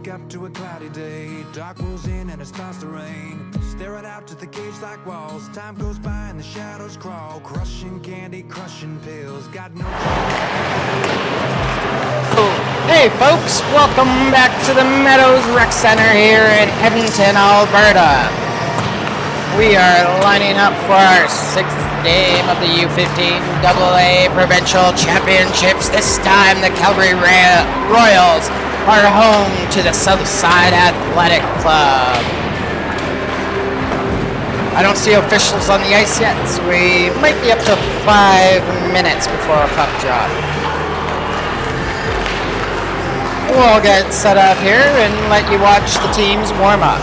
wake up to a cloudy day. Dark rolls in and it starts to rain. Staring out to the cage like walls. Time goes by and the shadows crawl. Crushing candy, crushing pills. Got no. Hey folks, welcome back to the Meadows Rec Center here in Edmonton, Alberta. We are lining up for our 6th game of the U15AA Provincial Championships. This time the Calgary Royals are home to the Southside Athletic Club. I don't see officials on the ice yet, so we might be up to 5 minutes before a puck drop. We'll get set up here and let you watch the teams warm up.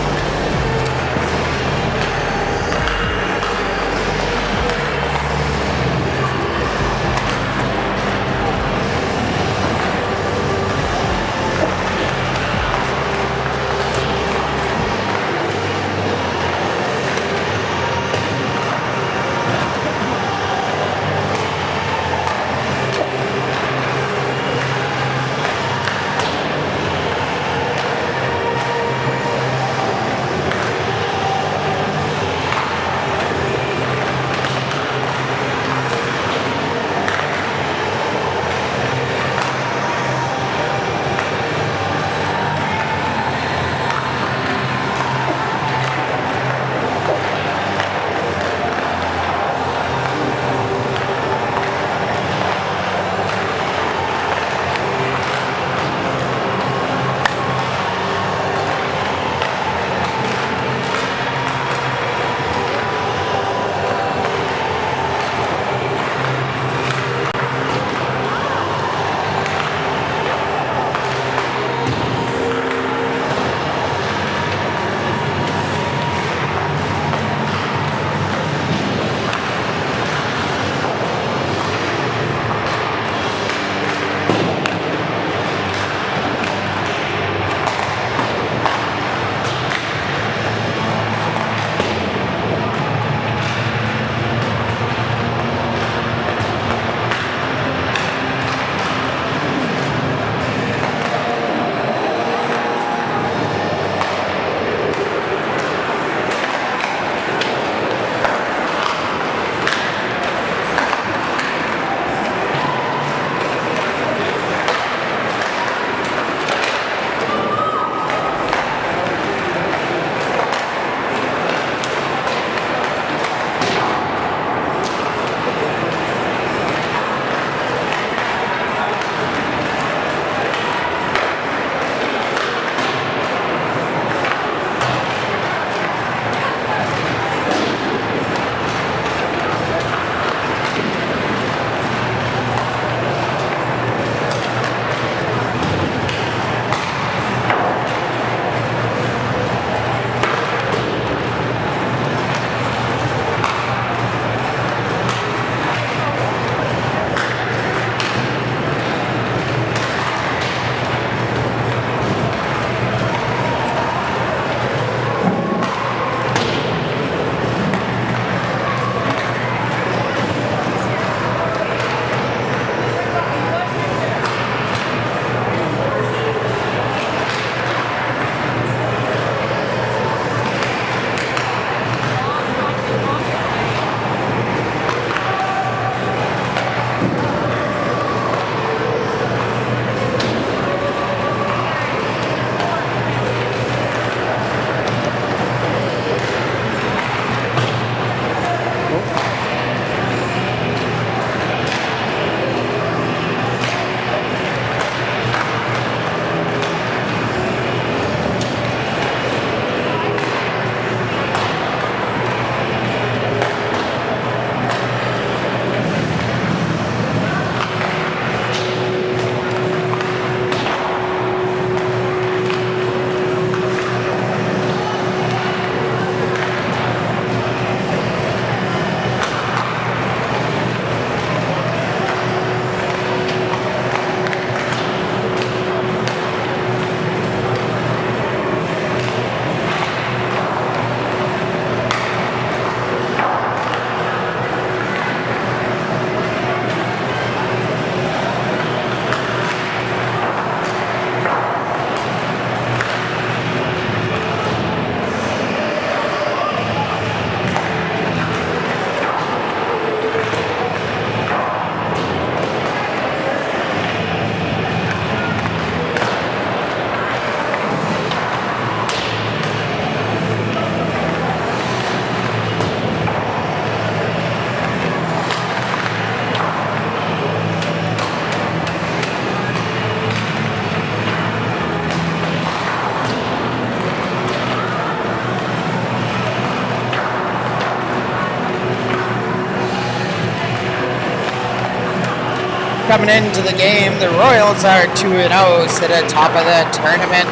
Coming into the game, the Royals are 2-0, sit at top of the tournament,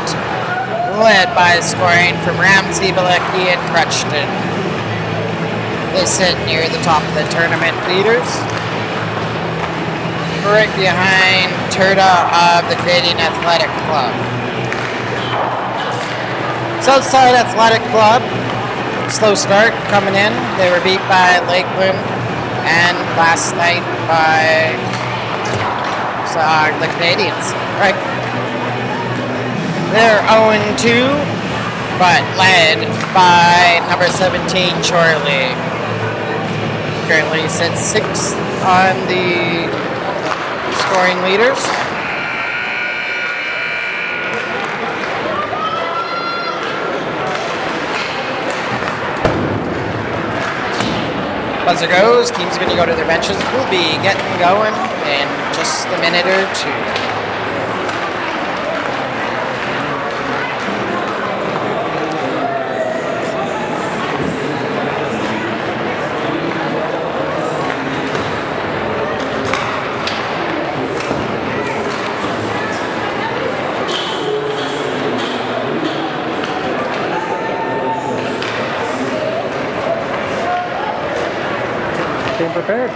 led by scoring from Ramsey, Bilecki, and Crutchton. They sit near the top of the tournament leaders, right behind Turda of the Canadian Athletic Club. Southside Athletic Club, slow start coming in. They were beat by Lakeland and last night by the Canadians. Right. They're 0-2, but led by number 17, Charlie. Currently sits 6th on the scoring leaders. Buzzer goes. Teams are going to go to their benches. We'll be getting going in just a minute or two. Came prepared.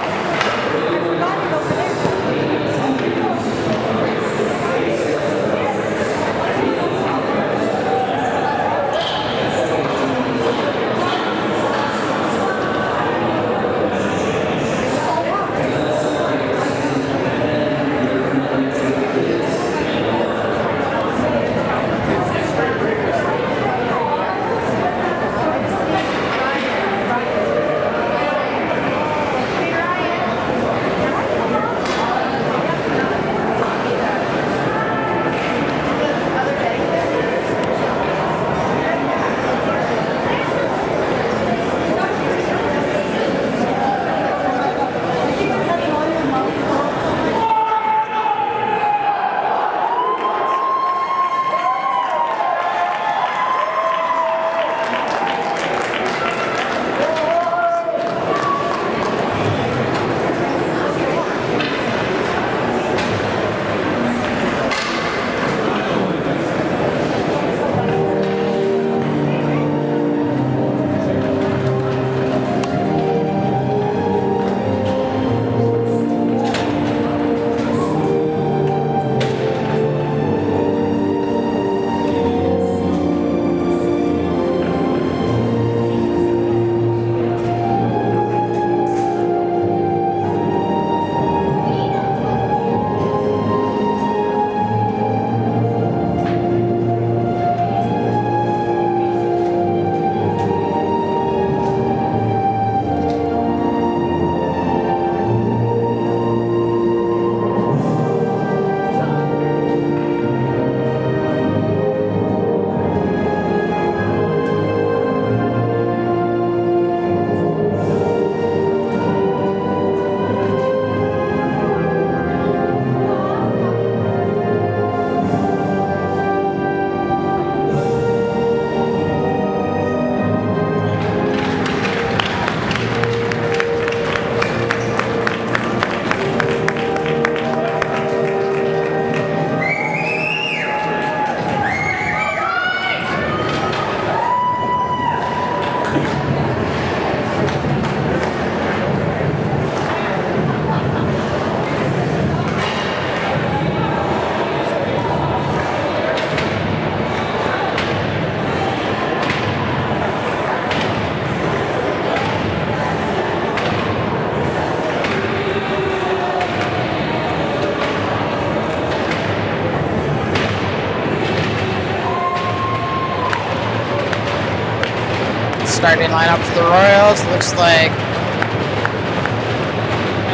Starting lineup for the Royals looks like,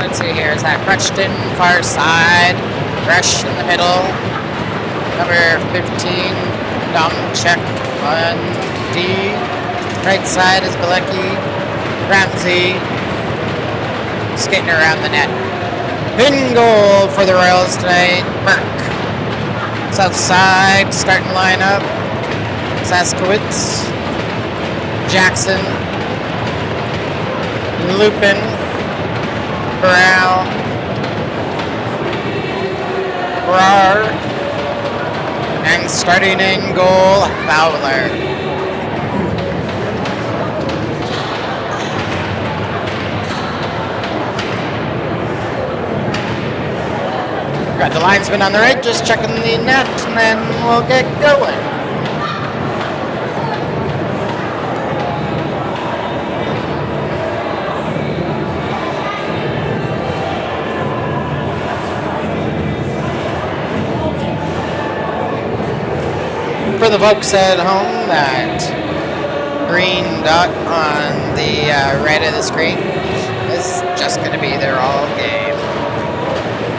let's see here, is that Crutchton, far side, Rush in the middle, number 15, Domchek on D, right side is Bilecki, Ramsey, skating around the net. In goal for the Royals tonight, Burke. South side, starting lineup, Saskowitz, Jackson, Lupin, Brown, Brar. And starting in goal, Fowler. Got the linesman on the right, just checking the net, and then we'll get going. For the folks at home, that green dot on the right of the screen is just going to be their all game.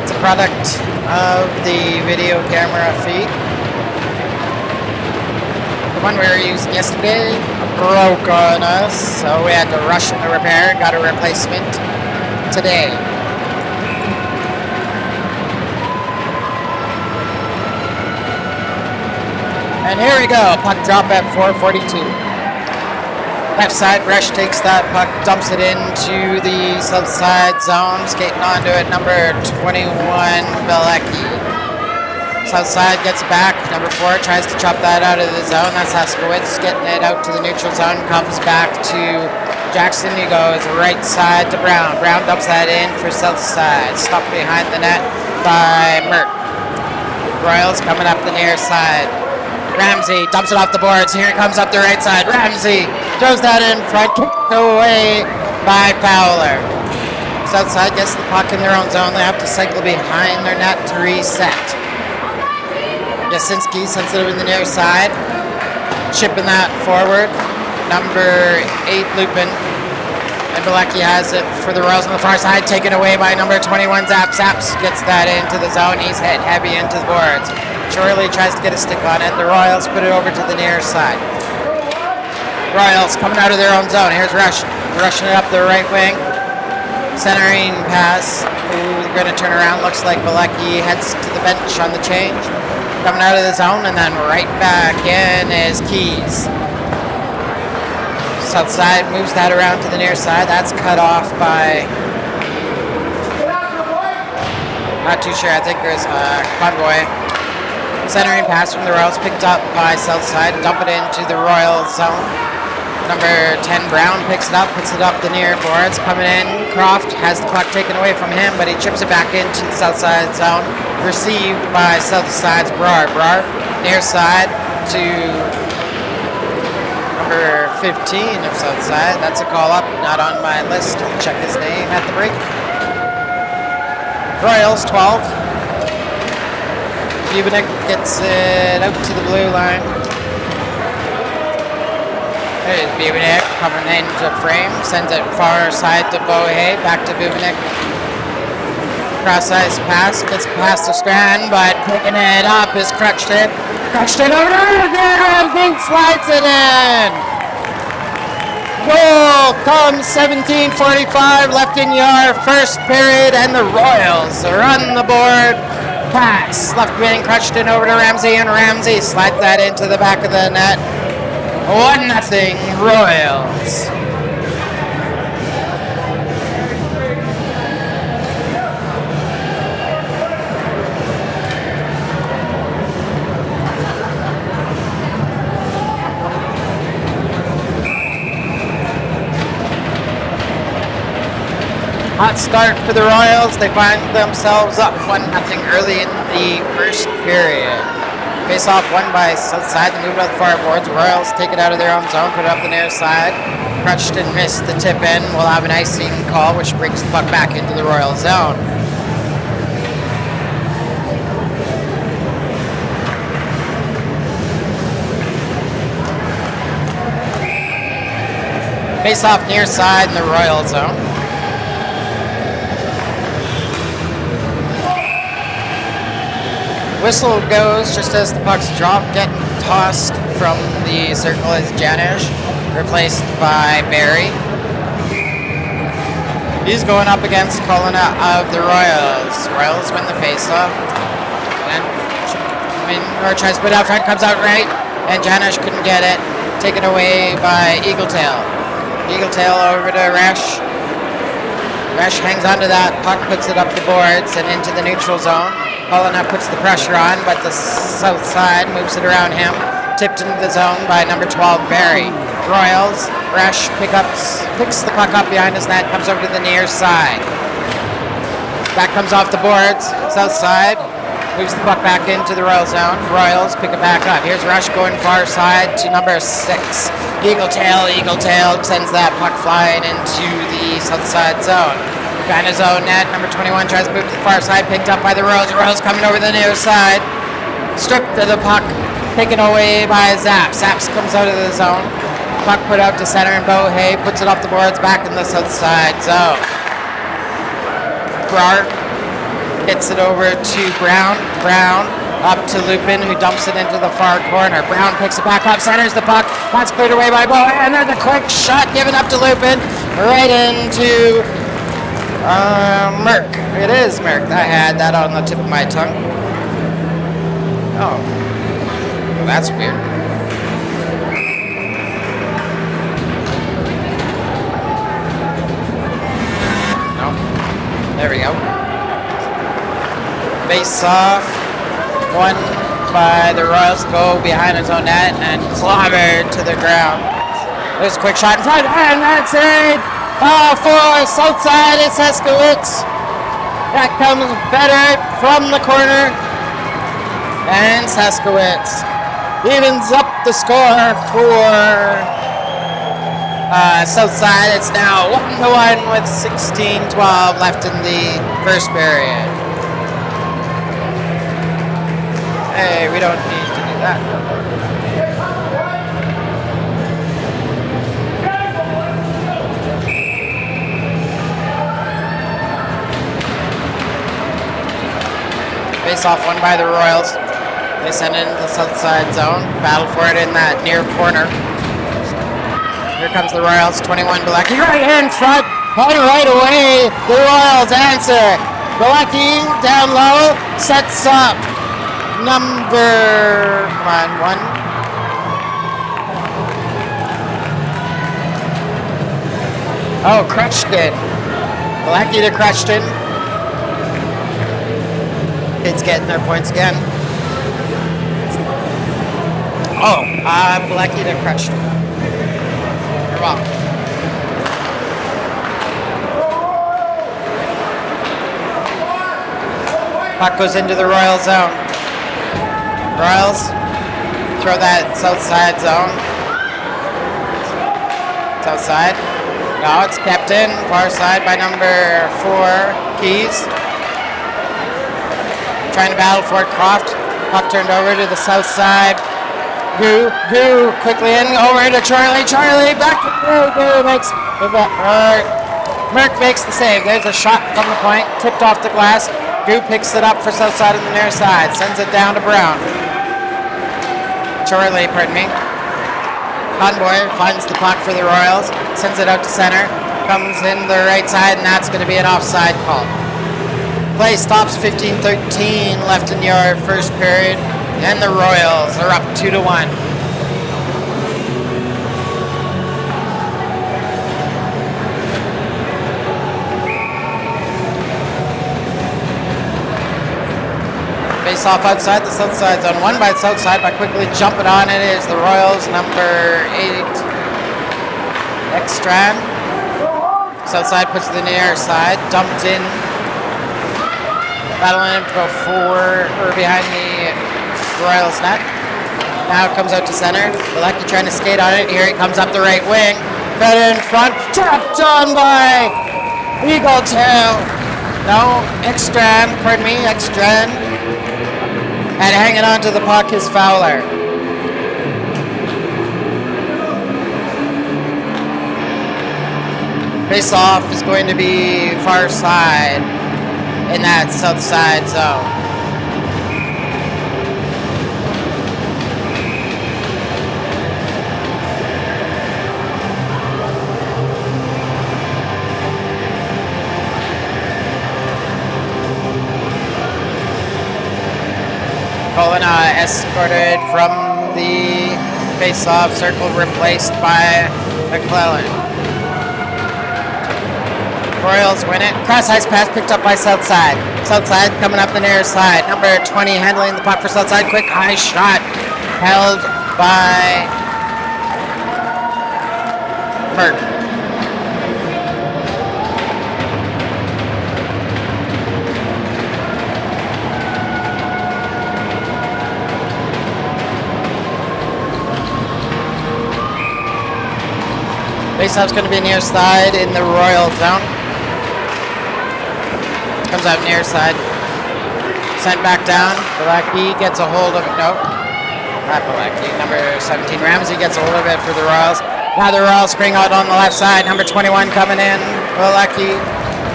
It's a product of the video camera feed. The one we were using yesterday broke on us, so we had to rush into repair and got a replacement today. And here we go, puck drop at 4:42. Left side, Rush takes that puck, dumps it into the south side zone, skating onto it, number 21, Bilecki. South side gets back, number 4 tries to chop that out of the zone, that's Haskowitz getting it out to the neutral zone, comes back to Jackson, he goes right side to Brown. Brown dumps that in for south side, stopped behind the net by Merck. Royals coming up the near side. Ramsey dumps it off the boards. Here it comes up the right side. Ramsey throws that in front, kicked away by Fowler. South side gets the puck in their own zone. They have to cycle behind their net to reset. Jasinski sends it over the near side, chipping that forward. Number 8, Lupin. And Bilecki has it for the Royals on the far side, taken away by number 21, Zaps. Zaps gets that into the zone. He's hit heavy into the boards. Shirley tries to get a stick on it. The Royals put it over to the near side. Royals coming out of their own zone. Here's Rush, rushing it up the right wing. Centering pass. Ooh, they're going to turn around. Looks like Bilecki heads to the bench on the change. Coming out of the zone, and then right back in is Keys. South side moves that around to the near side. That's cut off by, not too sure, I think there's Convoy. Centering pass from the Royals picked up by south side. Dump it into the Royals zone. Number 10, Brown picks it up, puts it up the near boards. Coming in, Croft has the puck taken away from him, but he chips it back into the south side zone. Received by south side's Brar. Brar, near side to number 15 of south side. That's a call up, not on my list. I'll check his name at the break. Royals 12. Bubenik gets it out to the blue line. There's Bubenik coming into frame, sends it far side to Bohe, back to Bubenik. Cross-ice pass, gets past the strand, but picking it up is Crutchton. Crutchton over there, and slides it in. Goal comes 17:45 left in your first period, and the Royals are on the board. Pass, left wing, Crutchton over to Ramsey, and Ramsey slides that into the back of the net. 1-0 Royals. Hot start for the Royals. They find themselves up 1-0 early in the first period. Face off won by south side. They move it up the far boards. Royals take it out of their own zone, put it up the near side. Crutchton missed the tip in. We'll have an icing call, which brings the puck back into the Royal zone. Face off near side in the Royal zone. Whistle goes just as the puck's dropped, getting tossed from the circle is Janish, replaced by Barry. He's going up against Colina of the Royals. Royals win the faceoff. And tries to put it out front, comes out right, and Janish couldn't get it. Taken away by Eagletail. Eagletail over to Resch. Resch hangs onto that puck, puts it up the boards and into the neutral zone. Colina puts the pressure on, but the south side moves it around him. Tipped into the zone by number 12, Barry. Royals, Rush picks the puck up behind his net, comes over to the near side. That comes off the boards, south side. Moves the puck back into the Royal zone. Royals pick it back up. Here's Rush going far side to number 6. Eagle tail, sends that puck flying into the south side zone. Behind his own net, number 21 tries to move to the far side, picked up by the Royals. Royals coming over the near side. Stripped of the puck, taken away by Zaps. Zaps comes out of the zone. Puck put out to center, and Bohe puts it off the boards back in the south side zone. Brar hits it over to Brown. Brown up to Lupin, who dumps it into the far corner. Brown picks it back up, centers the puck. That's cleared away by Bohe, and there's a quick shot given up to Lupin, right into Merck. It is Merck. I had that on the tip of my tongue. Oh, well, that's weird. No, there we go. Face off, won by the Royals, go behind his own net and clobbered to the ground. There's a quick shot in front, and that's it! For south side, it's Eskowitz. That comes better from the corner, and Saskowitz evens up the score for south side. It's now 1-1 with 16:12 left in the first period. Hey, we don't need to do that. Face off won by the Royals. They send it into the south side zone. Battle for it in that near corner. Here comes the Royals. 21 Bilecki right in front. And right away, the Royals answer. Bilecki down low. Sets up number, come on, 1. Oh, Crutchton. Bilecki to Crutchton. Kids getting their points again. Oh, Bilecki to Crutchton. You're welcome. Puck goes into the Royal zone. Royals throw that south side zone. South side. No, it's kept in. Far side by number 4, Keys. Trying to battle for it, Croft. Puck turned over to the south side. Goo quickly in, over to Charlie. Charlie back to Goo makes Merck makes the save. There's a shot from the point, tipped off the glass. Goo picks it up for south side on the near side, sends it down to Brown. Charlie, pardon me. Conboy finds the puck for the Royals, sends it out to center, comes in the right side, and that's going to be an offside call. Play stops, 15-13 left in your first period, and the Royals are up 2-1. Face off outside the south side zone, won by the south side by quickly jumping on it is the Royals, number 8, Ekstrand. South side puts the near side, dumped in, battling to go forward or behind the Royals net. Now it comes out to center. Bilecki trying to skate on it. Here he comes up the right wing. Fed in front, tapped on by Eagle Tail. No, Ekstrand, pardon me, Ekstrand. And hanging on to the puck is Fowler. Face off is going to be far side in that south side zone. Colina escorted from the face-off circle, replaced by McClellan. Royals win it. Cross ice pass picked up by Southside. Southside coming up the near side. Number 20 handling the puck for Southside. Quick high shot. Held by Merck. Faceoff's going to be near side in the Royal zone. Comes out near side. Sent back down. Balaki gets a hold of it. No, not Balaki. Number 17 Ramsey gets a hold of it for the Royals. Now the Royals spring out on the left side. Number 21 coming in. Balaki.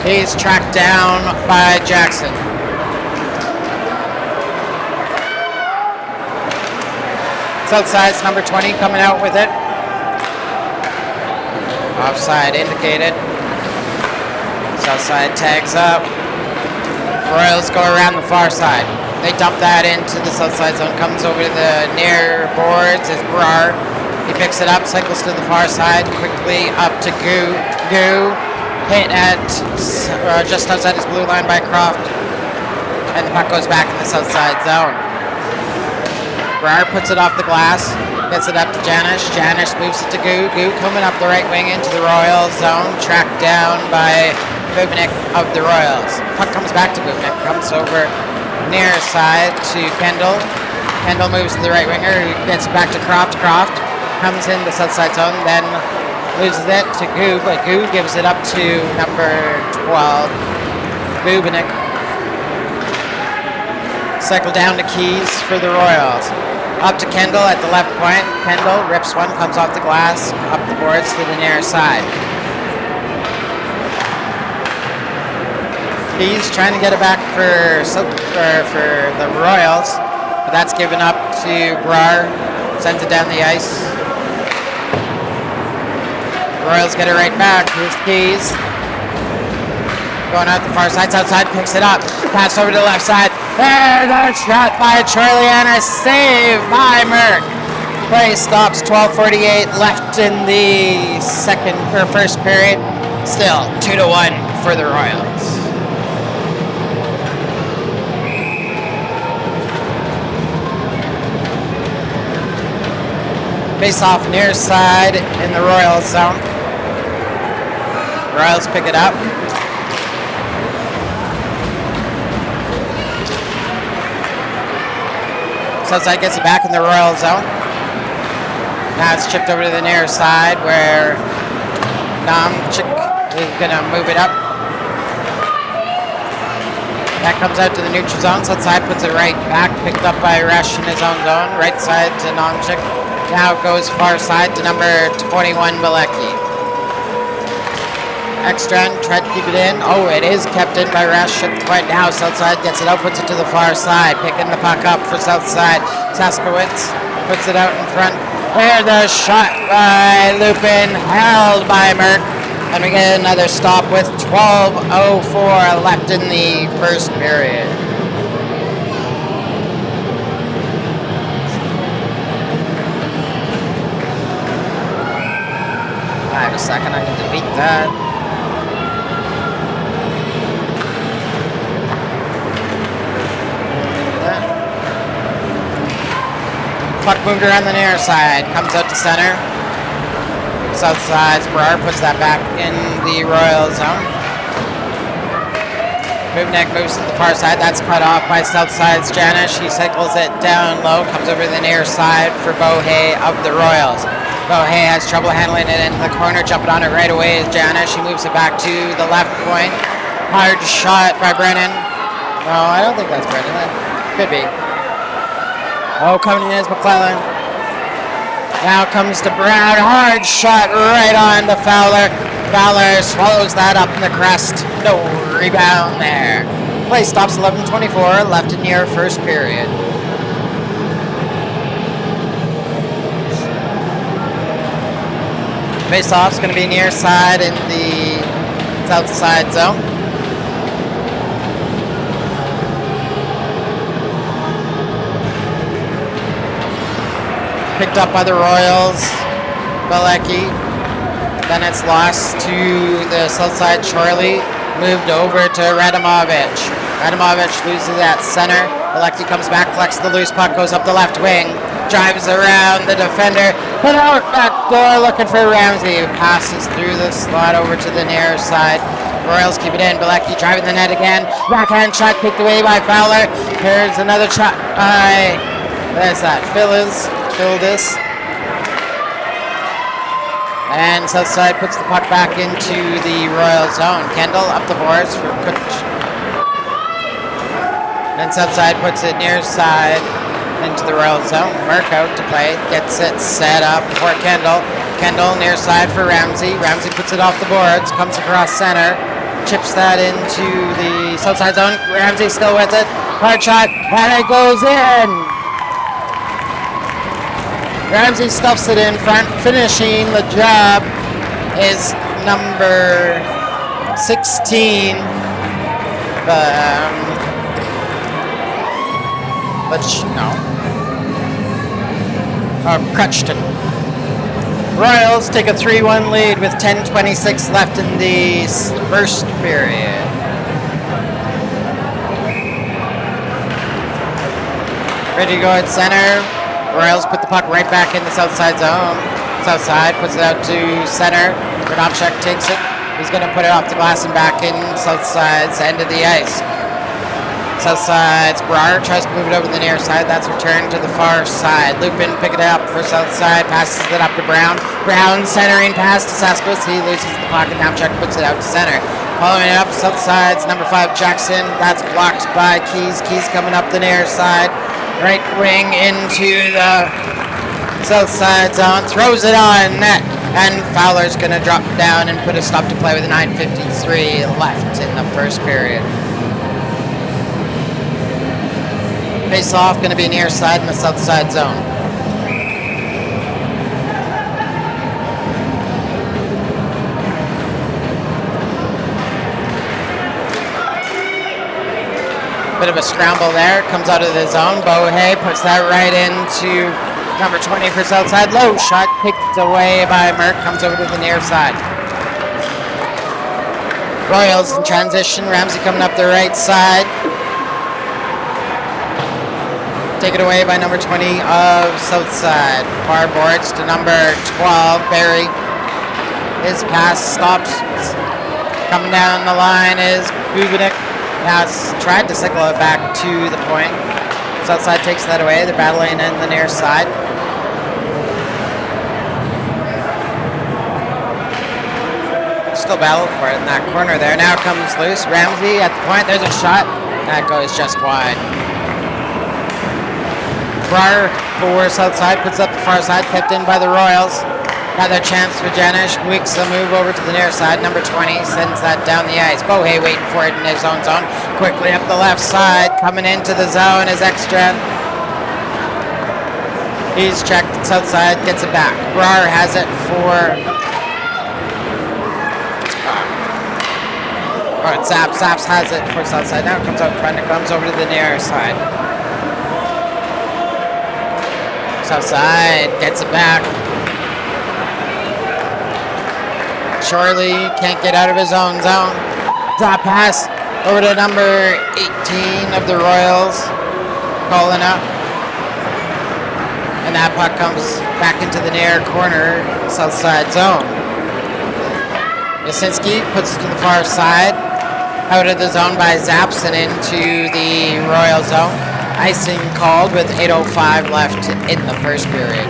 He's tracked down by Jackson. Southside's number 20 coming out with it. Offside indicated. Southside tags up. Royals go around the far side. They dump that into the Southside zone. Comes over to the near boards is Brar. He picks it up, cycles to the far side. Quickly up to Goo. Goo hit at just outside his blue line by Croft. And the puck goes back in the Southside zone. Brar puts it off the glass. Gets it up to Janish. Janish moves it to Goo. Goo coming up the right wing into the Royals zone. Tracked down by Bubnik of the Royals. Puck comes back to Bubnik. Comes over near side to Kendall. Kendall moves to the right winger. He gets it back to Croft. Croft comes in the south side zone. Then loses it to Goo. But Goo gives it up to number 12. Bubnik. Cycle down to Keys for the Royals. Up to Kendall at the left point. Kendall rips one, comes off the glass, up the boards to the near side. He's trying to get it back for the Royals, but that's given up to Brar. Sends it down the ice. Royals get it right back. Here's Keys. Going out the far side. Outside picks it up. Pass over to the left side. There's a shot by Charlie and a save by Merck. Play stops. 12:48 left in the first period. Still 2-1 for the Royals. Face off near side in the Royals zone. Royals pick it up. Southside gets it back in the Royal zone. Now it's chipped over to the near side where Namchik is going to move it up. That comes out to the neutral zone. Southside puts it right back, picked up by Resch in his own zone. Right side to Namchik. Now it goes far side to number 21 Bilecki. Ekstrand tried to keep it in. Oh, it is kept in by Resch at the point now. Southside gets it out, puts it to the far side. Picking the puck up for Southside. Saskowitz puts it out in front. There's the shot by Lupin, held by Merck. And we get another stop with 12:04 left in the first period. I have a second, I can delete that. Puck moved around the near side, comes out to center. South side, Brar puts that back in the Royal zone. Bubnik moves to the far side, that's cut off by South side's Janish. He cycles it down low, comes over to the near side for Bohe of the Royals. Bohe has trouble handling it in the corner, jumping on it right away is Janish. He moves it back to the left point. Hard shot by Brennan. No, I don't think that's Brennan. That could be. Oh, coming in is McClellan. Now comes to Brown. Hard shot right on to Fowler. Fowler swallows that up in the crest. No rebound there. Play stops 11:24 left in your first period. Face-off's going to be near side in the south side zone. Picked up by the Royals. Bilecki Then it's lost to the south side. Chorley moved over to Radamovich. Radamovich loses at center. Alexi comes back, collects the loose puck, goes up the left wing, drives around the defender, put out back door looking for Ramsey. Passes through the slot over to the near side. Royals keep it in. Bilecki driving the net again. Backhand shot kicked away by Fowler. Here's another shot by, there's that, Phildis. And Southside puts the puck back into the Royal zone. Kendall up the boards for Kutch. Then Southside puts it near side into the Royal zone. Merck out to play. Gets it set up for Kendall. Kendall near side for Ramsey. Ramsey puts it off the boards. Comes across center. Chips that into the Southside zone. Ramsey still with it. Hard shot. And it goes in. Ramsey stuffs it in front. Finishing the job is number 16. Crutchton. Royals take a 3-1 lead with 10:26 left in the first period. Ready to go at center. Royals put the puck right back in the south side zone. South side puts it out to center. Bernopchuk takes it. He's going to put it off the glass and back in south side's end of the ice. South side's Brar tries to move it over the near side. That's returned to the far side. Lupin pick it up for south side. Passes it up to Brown. Brown centering pass to Saskos. He loses the puck and Bernopchuk puts it out to center. Following it up, south side's number 5 Jackson. That's blocked by Keys. Keys coming up the near side. Right wing into the south side zone, throws it on net, and Fowler's going to drop down and put a stop to play with 9:53 left in the first period. Face off, going to be near side in the south side zone. Bit of a scramble there, comes out of the zone. Bohe puts that right into number 20 for Southside. Low shot picked away by Merck, comes over to the near side. Royals in transition, Ramsey coming up the right side. Taken away by number 20 of Southside. Far boards to number 12, Barry. His pass stops. Coming down the line is Bubenik. Now it's tried to cycle it back to the point. Southside takes that away. They're battling in the near side. Still battle for it in that corner there. Now comes loose. Ramsey at the point. There's a shot. That goes just wide. Brar for Southside puts up the far side. Kept in by the Royals. Another chance for Janish. Weeks a move over to the near side. Number 20 sends that down the ice. Bohe waiting for it in his own zone. Quickly up the left side. Coming into the zone is Extra. He's checked. South side gets it back. Brar has it for... Zaps has it for south side. Now it comes out front. It comes over to the near side. South side gets it back. Chorley can't get out of his own zone. Drop pass over to number 18 of the Royals. Calling up. And that puck comes back into the near corner, south side zone. Yasinski puts it to the far side. Out of the zone by Zaps and into the Royal zone. Icing called with 8:05 left in the first period.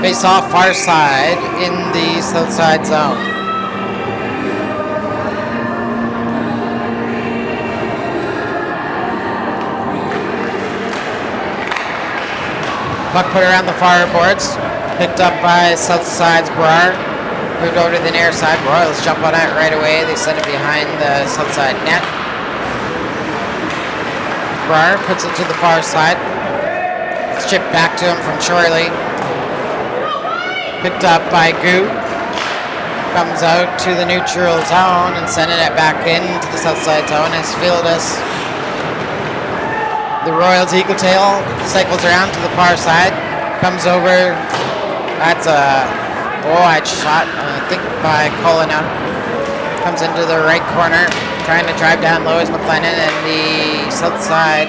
Face off far side in the south side zone. Puck put around the far boards. Picked up by south side's Brar. Moved over to the near side. Royals jump on it right away. They send it behind the south side net. Brar puts it to the far side. It's chipped back to him from Chorley. Picked up by Gu. Comes out to the neutral zone and sending it back into the south side zone is Fieldus. The Royals Eagle Tail cycles around to the far side, comes over. That's a wide shot, I think, by Colina. Comes into the right corner, trying to drive down low is McLennan, and the south side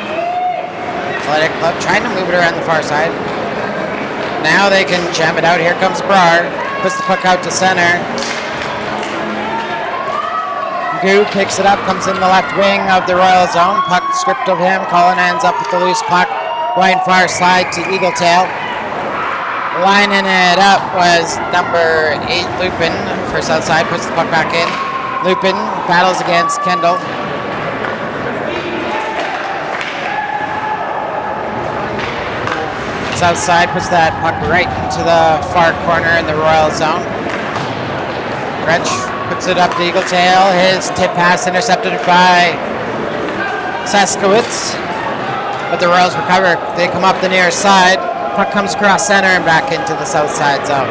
Athletic Club trying to move it around the far side. Now they can jam it out. Here comes Brar, puts the puck out to center. Goo picks it up, comes in the left wing of the Royal zone. Puck stripped of him. Colin ends up with the loose puck. Going far side to Eagle Tail. Lining it up was number 8, Lupin, for Southside. Puts the puck back in. Lupin battles against Kendall. Southside puts that puck right into the far corner in the Royal zone. Wretch puts it up to Eagle Tail. His tip pass intercepted by Saskowitz. But the Royals recover. They come up the near side. Puck comes across center and back into the south side zone.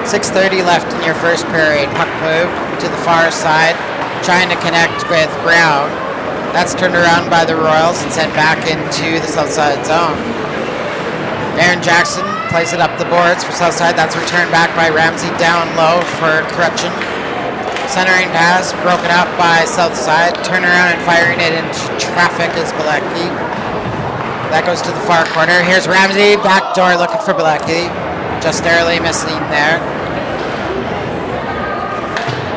6:30 left in your first period. Puck moved to the far side, trying to connect with Brown. That's turned around by the Royals and sent back into the south side zone. Aaron Jackson plays it up the boards for Southside. That's returned back by Ramsey down low for Crutchin. Centering pass broken up by Southside. Turn around and firing it into traffic is Bilecki. That goes to the far corner. Here's Ramsey, back door looking for Bilecki. Just barely missing there.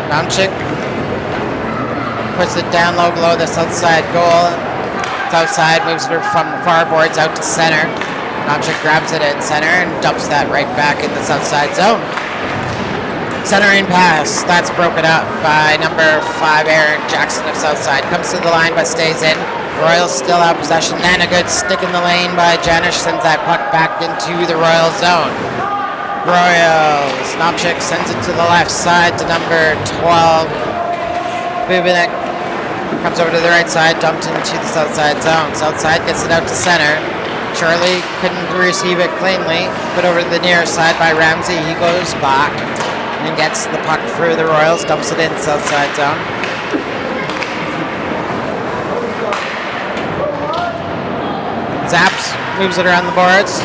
Mounchik puts it down low below the Southside goal. Southside moves it from the far boards out to center. Mounchik grabs it at center and dumps that right back in the Southside zone. Centering pass, that's broken up by number 5, Aaron Jackson of Southside. Comes to the line but stays in. Royals still out possession. Then a good stick in the lane by Janish sends that puck back into the Royal zone. Royals, Nomchik sends it to the left side to number 12. Bubinek comes over to the right side, dumped into the Southside zone. Southside gets it out to center. Charlie couldn't receive it cleanly, put over to the near side by Ramsey. He goes back and gets the puck for the Royals, dumps it in Southside zone. Zaps moves it around the boards.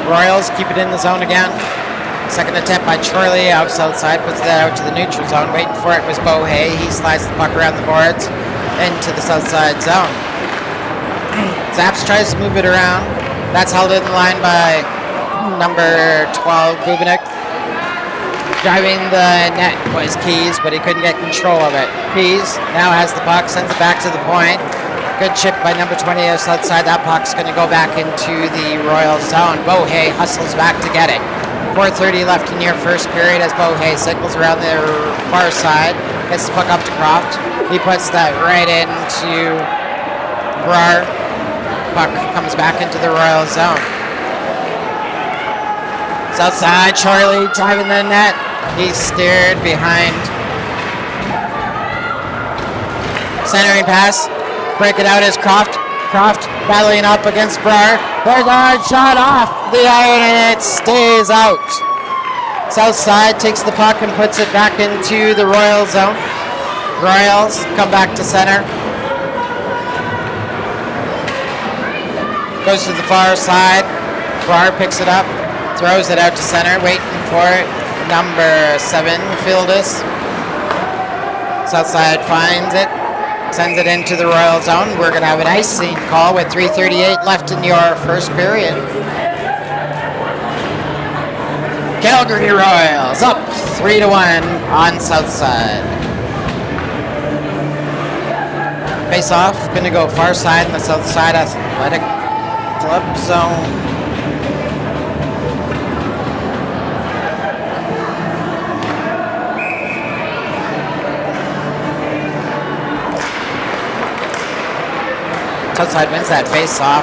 Royals keep it in the zone again. Second attempt by Charlie out Southside, puts that out to the neutral zone. Waiting for it was Bo Hay. He slides the puck around the boards into the Southside zone. Zaps tries to move it around. That's held in the line by number 12, Bubinek. Driving the net was Keys, but he couldn't get control of it. Keys now has the puck, sends it back to the point. Good chip by number 20 of Southside. That puck's going to go back into the Royal zone. Bohey hustles back to get it. 4:30 left in your first period as Bohey cycles around the far side. Gets the puck up to Croft. He puts that right into Brar. Puck comes back into the Royal zone. Southside, Charlie driving the net. He's steered behind. Centering pass. Break it out as Croft. Croft battling up against Brar. There's a shot off the iron and it stays out. Southside takes the puck and puts it back into the Royal zone. Royals come back to center. Goes to the far side. Brar picks it up. Throws it out to center. Waiting for it. Number 7, Fieldus. Southside finds it. Sends it into the Royal zone. We're going to have an icing call with 3:38 left in your first period. Calgary Royals up 3-1 on Southside. Face off. Going to go far side in the Southside Athletic Club zone. Southside wins that face-off.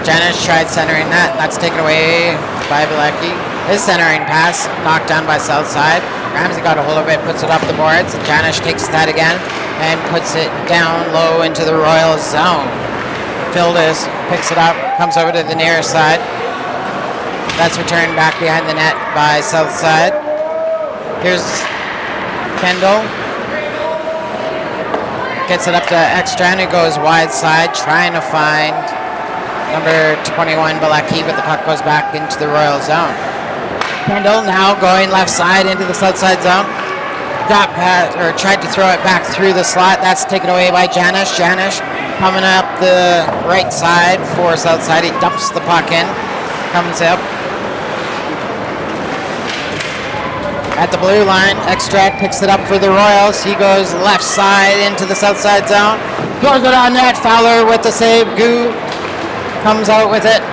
Janish tried centering that. That's taken away by Bilecki. His centering pass knocked down by Southside. Ramsey got a hold of it, puts it up the boards. And Janish takes that again and puts it down low into the Royal zone. Fieldus picks it up, comes over to the near side. That's returned back behind the net by Southside. Here's Kendall. Gets it up to Ekstrand, who goes wide side, trying to find number 21, Balecki, but the puck goes back into the Royal zone. Kendall now going left side into the south side zone. Got past, or tried to throw it back through the slot. That's taken away by Janish. Janish coming up the right side for south side. He dumps the puck in. Comes up. At the blue line, Extract picks it up for the Royals. He goes left side into the south side zone. Throws it on net. Fowler with the save. Goo comes out with it,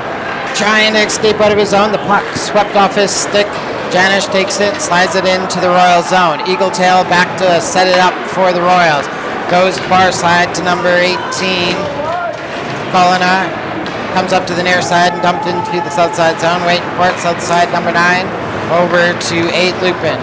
trying to escape out of his zone. The puck swept off his stick. Janish takes it, slides it into the Royal zone. Eagle Tail back to set it up for the Royals. Goes far side to number 18. Colina comes up to the near side and dumped into the south side zone. Waiting for it, south side number 9. Over to 8 Lupin.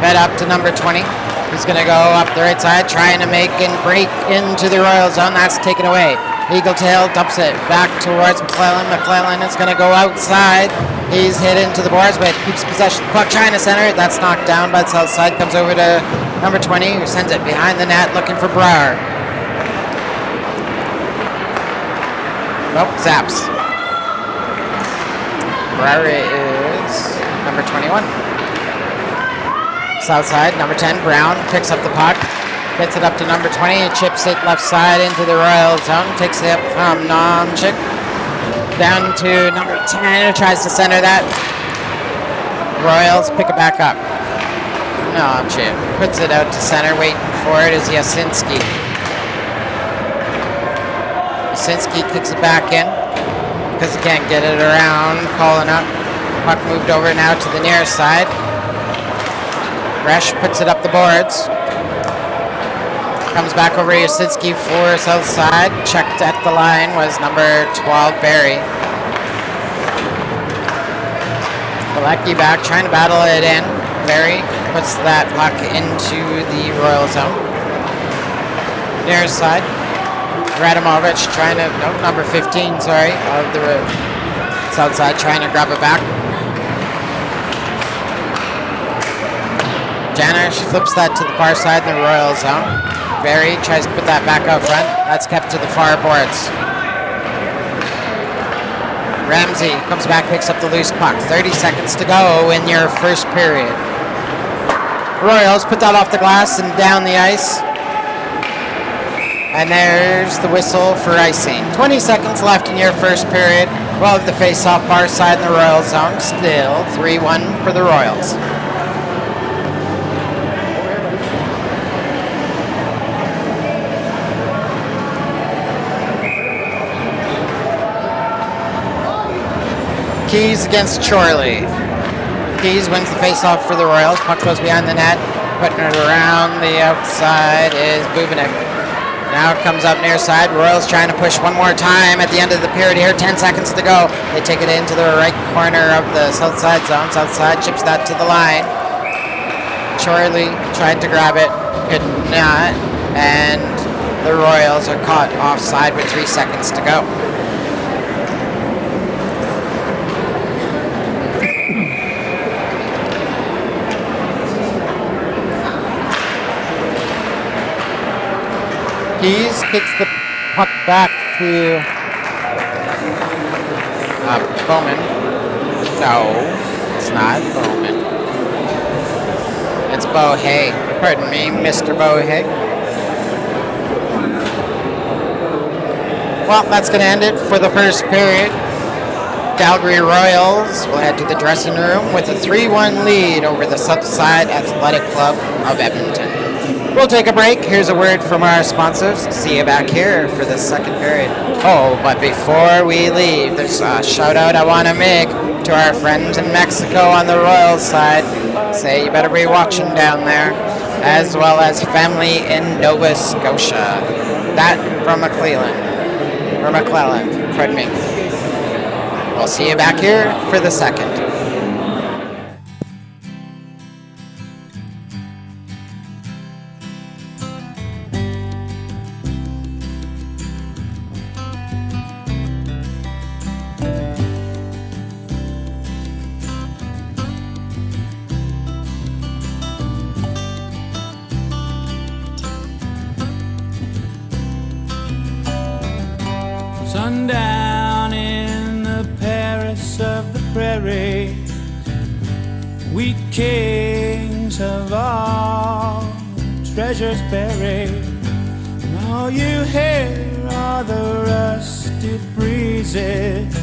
Fed up to number 20. He's going to go up the right side, trying to make and break into the Royal zone. That's taken away. Eagle Tail dumps it back towards McClellan. McClellan is going to go outside. He's hit into the boards, but keeps possession of the puck, trying to center it. That's knocked down by the south side. Comes over to number 20, who sends it behind the net, looking for Brower. Nope, zaps. Brower is number 21. South side, number 10, Brown picks up the puck. Gets it up to number 20 and chips it left side into the Royal zone. Takes it up from Nomchik down to number 10, who tries to center that. Royals pick it back up. Nomchik puts it out to center. Waiting for it is Yasinski. Yasinski kicks it back in because he can't get it around. Calling up. Puck moved over now to the near side. Resch puts it up the boards. Comes back over to Yasinski for south side. Checked at the line was number 12, Barry. Balecki back, trying to battle it in. Barry puts that puck into the Royal zone. Near side. Radamovich trying to, no, number 15, sorry, of the south side, trying to grab it back. Janish flips that to the far side in the Royal zone. Barry tries to put that back out front. That's kept to the far boards. Ramsey comes back, picks up the loose puck. 30 seconds to go in your first period. Royals put that off the glass and down the ice. And there's the whistle for icing. 20 seconds left in your first period. Well, the face-off far side in the Royal zone. Still 3-1 for the Royals. Keys against Chorley. Keys wins the face-off for the Royals. Puck goes behind the net. Putting it around the outside is Bubinik. Now it comes up near side. Royals trying to push one more time at the end of the period here. 10 seconds to go. They take it into the right corner of the south side zone. South side chips that to the line. Chorley tried to grab it. Could not. And the Royals are caught offside with 3 seconds to go. Keys kicks the puck back to Bowman. No, it's not Bowman. It's Bohay. Pardon me, Mr. Bohay. Well, that's going to end it for the first period. Calgary Royals will head to the dressing room with a 3-1 lead over the Southside Athletic Club of Edmonton. We'll take a break. Here's a word from our sponsors. See you back here for the second period. Oh, but before we leave, there's a shout out I want to make to our friends in Mexico on the Royals side. Say you better be watching down there, as well as family in Nova Scotia. That from McClellan. Pardon me. We'll see you back here for the second. down in the Paris of the prairie, we kings of all treasures buried. All you hear are the rusted breezes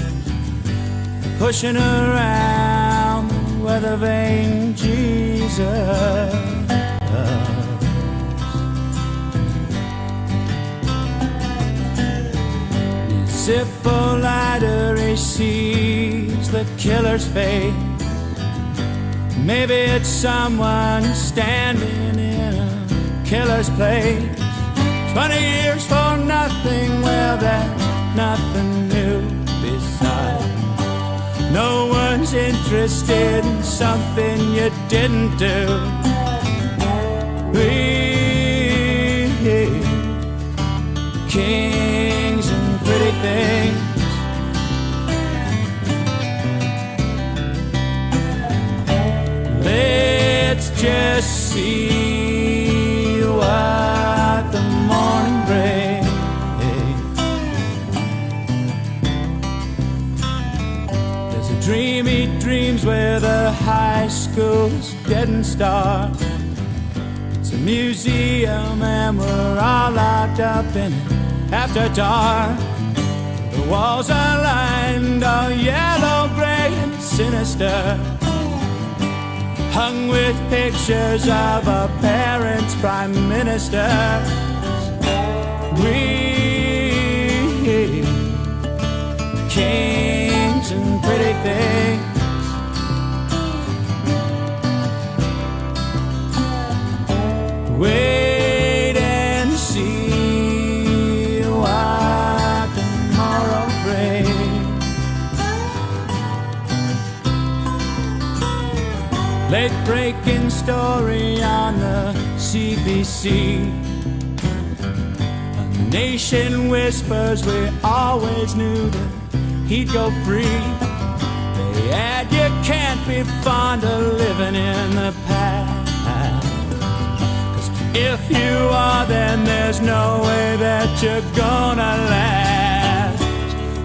pushing around the weather vane Jesus. Zippo lighter, he sees the killer's fate. Maybe it's someone standing in a killer's place. 20 years for nothing, well, that's nothing new. Besides, no one's interested in something you didn't do. We kings and pretty things, let's just see what the morning brings. There's a dream he dreams where the high school's getting started. It's a museum and we're all locked up in it after dark. The walls are lined all yellow, gray and sinister, hung with pictures of our parents' prime ministers. We kings and pretty things, wait and see what tomorrow brings. Late breaking story on the CBC. A nation whispers we always knew that he'd go free. They add you can't be fond of living in the past. If you are, then there's no way that you're gonna last.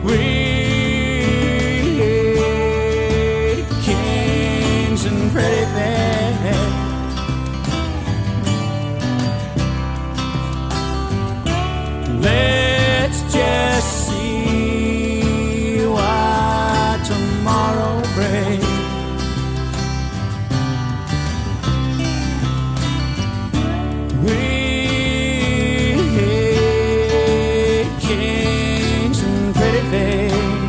We kings and pretty things, let's just see what tomorrow brings. Kings and pretty things,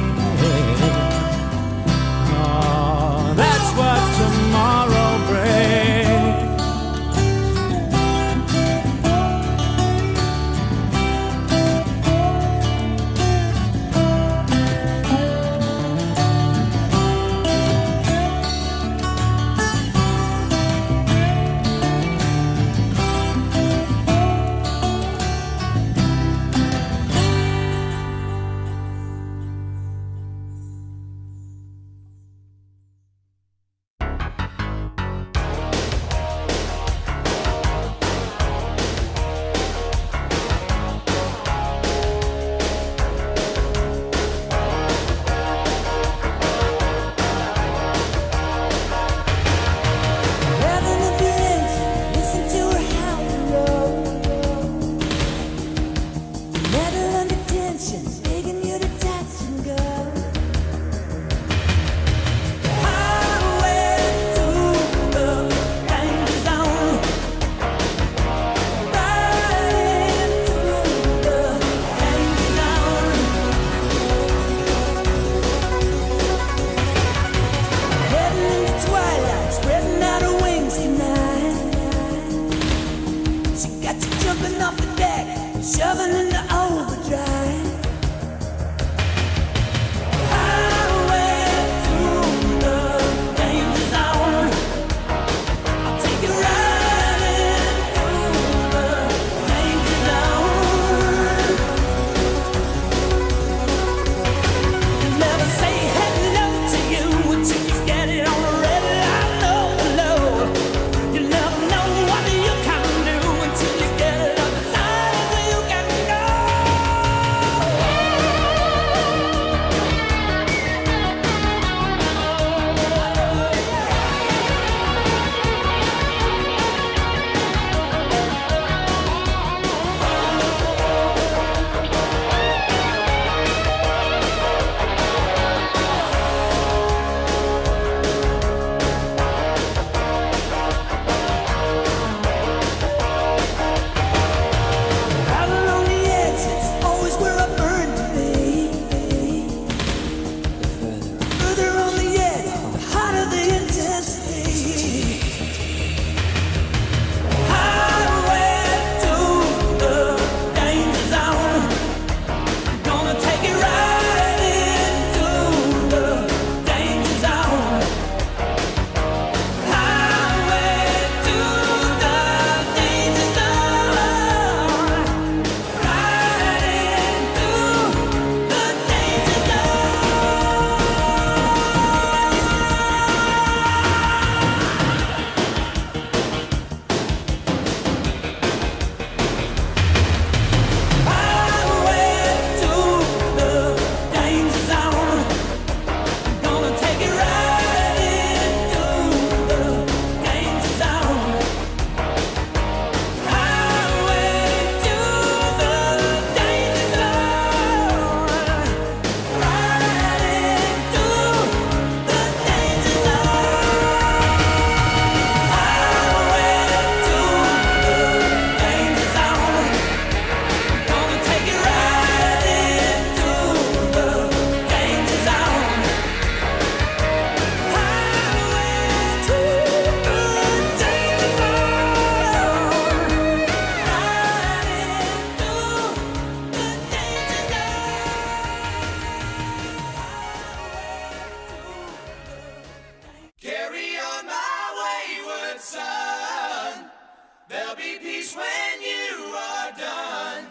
peace when you are done.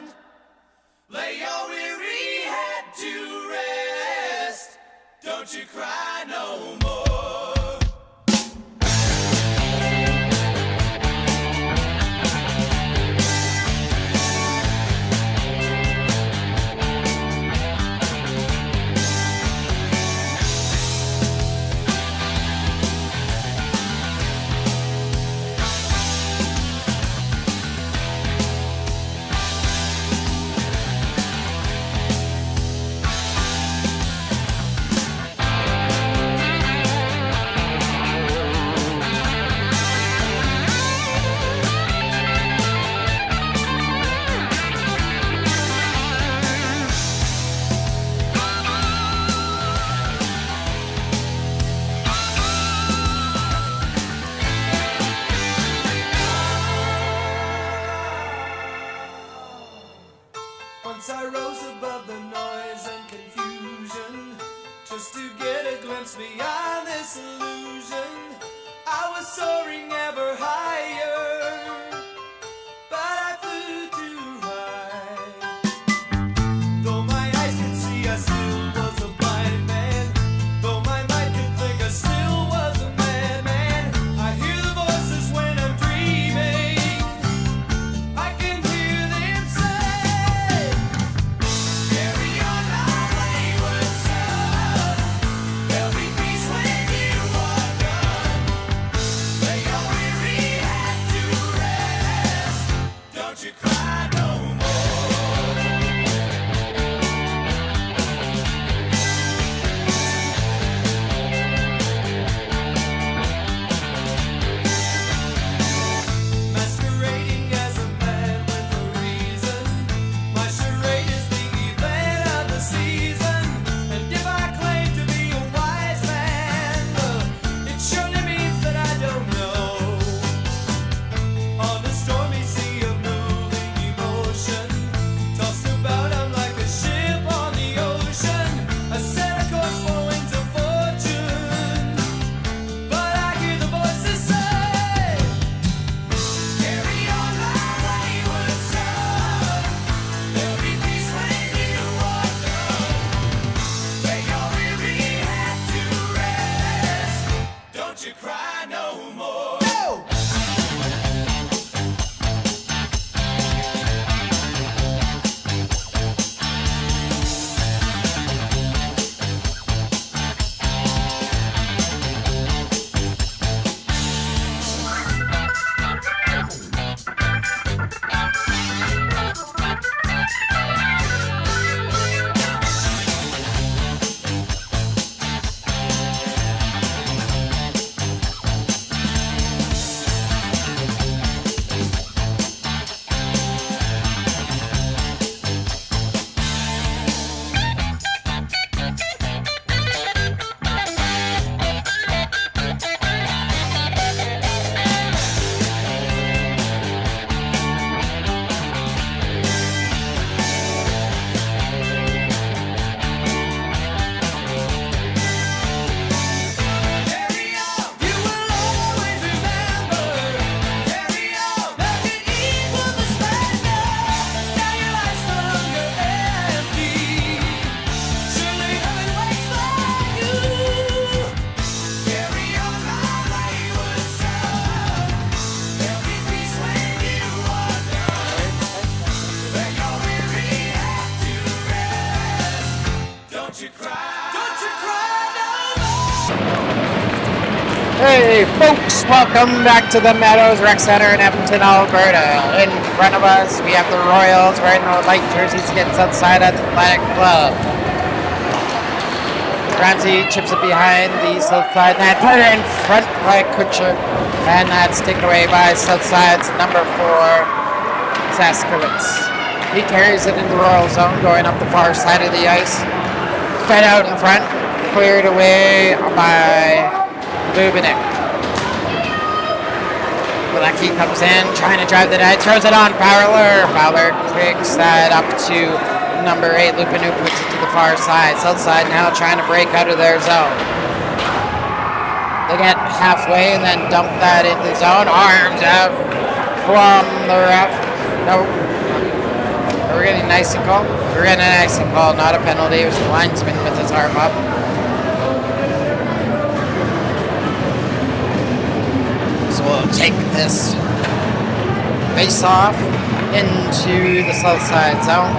Lay your weary head to rest. Don't you cry no more. Once I rose above the noise and confusion, just to get a glimpse beyond this illusion. I was soaring ever higher, but I flew too high. Though my eyes could see, I still was a blind man. Though my mind could think, I still was a madman. I hear the voices when I'm dreaming. I can hear them say, carry on our wayward son. There'll be peace when you are done. Lay your weary head to rest. Don't you cry no more. Masquerading as a man with a reason. My charade is the event of the season. And if I claim to be a wise man, it surely means that I don't know. On the stormy sea of moving emotion, tossed about I'm like a ship on the ocean. I set a course for wings of fortune, but I hear the voices say, carry on our wayward son. There'll be peace when you are done. Lay your weary head to rest. Don't you cry no more. No! Carry on, you will always remember. Carry on, nothing equal the splendor. Now your life's no longer empty. Surely heaven waits for you. Carry on, our wayward son. There'll be peace when you are done. Lay your weary head to rest. Don't you cry. Don't you cry no more. Hey, folks, welcome back to the Meadows Rec Center in Edmonton, Alberta. In front of us, we have the Royals wearing the light jerseys against Southside Athletic Club. Ramsey chips it behind the Southside net. Put it in front by Kutcher. And that's taken away by Southside's number 4, Saskowitz. He carries it in the Royal zone, going up the far side of the ice. Fed out in front, cleared away by Lubinik. Bilecki comes in, trying to drive the net, throws it on Fowler. Fowler kicks that up to number 8, Lupinu, puts it to the far side. Southside now trying to break out of their zone. They get halfway and then dump that into the zone. Arms out from the ref. No. Are we getting an icing call? We're getting an icing call, not a penalty. It was the linesman with his arm up. So we'll take this face off into the south side zone.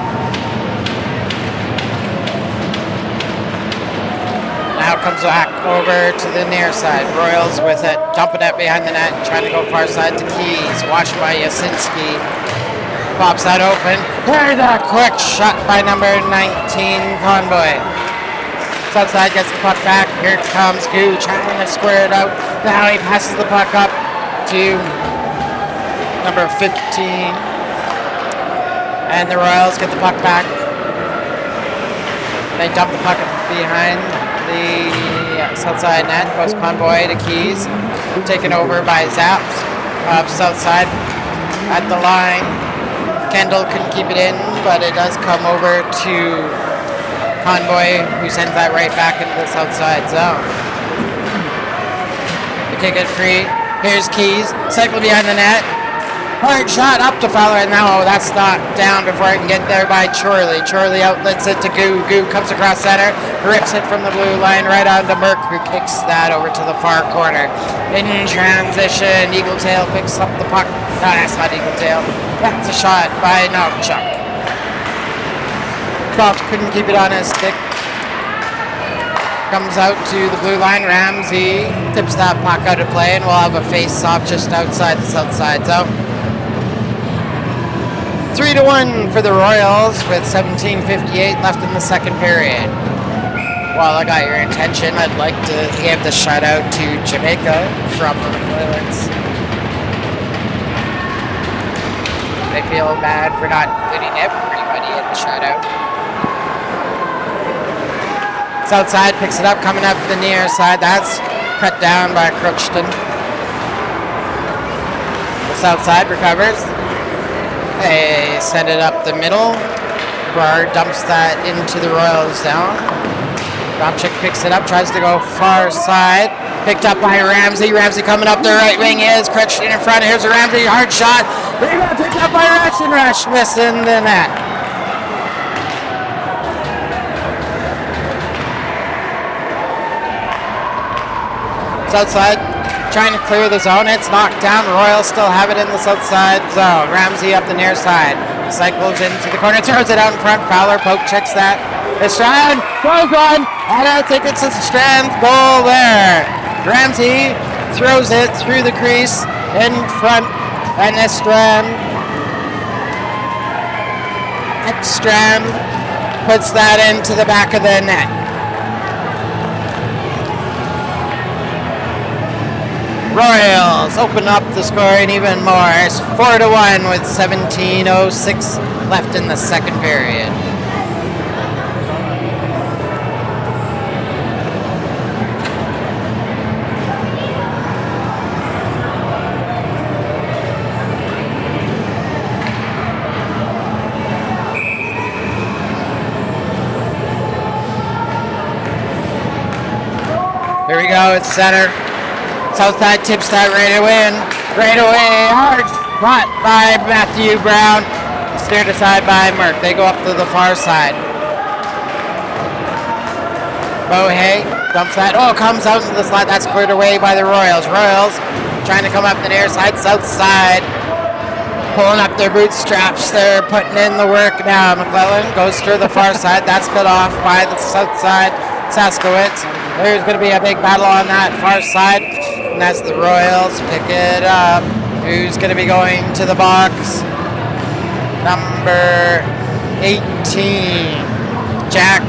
Now comes back over to the near side. Royals with it, dumping it behind the net, trying to go far side to Keys. Watched by Yasinski. Pops that open. There's a quick shot by number 19, Convoy. Southside gets the puck back. Here comes Goo trying to square it out. Now he passes the puck up to number 15. And the Royals get the puck back. They dump the puck behind the Southside net. Goes Convoy to Keys. Taken over by Zaps of Southside at the line. Kendall couldn't keep it in, but it does come over to Convoy, who sends that right back into the south side zone. The kick it free. Here's Keys, cycle behind the net. Hard shot up to Fowler, and now that's knocked down before I can get there by Chorley. Chorley outlets it to Goo. Goo comes across center, rips it from the blue line right onto Merck, who kicks that over to the far corner. In transition, Eagle Tail picks up the puck. No, that's not Eagle Tail. That's a shot by Novchuk. Croft couldn't keep it on his stick. Comes out to the blue line. Ramsey tips that puck out of play, and we'll have a face-off just outside the south side zone. 3-1 for the Royals with 17:58 left in the second period. While I got your attention, I'd like to give the shout-out to Jamaica from the McClellans. They feel bad for not including everybody in the shout-out. Southside picks it up, coming up the near side. That's cut down by Crookston. The Southside recovers. They send it up the middle. Brar dumps that into the Royals zone. Domchik picks it up, tries to go far side. Picked up by Ramsey. Ramsey coming up the right wing is Crutchton in front. Here's a Ramsey hard shot. Rebound picked up by Rush, and Rush missing the net. Southside trying to clear the zone. It's knocked down. Royals still have it in the south side zone. Ramsey up the near side. Cycles into the corner. Throws it out in front. Fowler poke checks that. Estrand goes on. And I think it's a Strand goal there. Ramsey throws it through the crease in front. And Estrand puts that into the back of the net. Royals open up the scoring even more. It's 4-1 with 17:06 left in the second period. Here we go, it's center. Southside tips that right away, and right away, hard shot by Matthew Brown. Steered aside by Merck. They go up to the far side. Bohe dumps that. Oh, comes out into the slot. That's cleared away by the Royals. Royals trying to come up the near side, south side. Pulling up their bootstraps. They're putting in the work now. McClellan goes through the far side. That's cut off by the south side. Saskowitz. There's going to be a big battle on that far side. And that's the Royals. Pick it up. Who's going to be going to the box? Number 18. Jack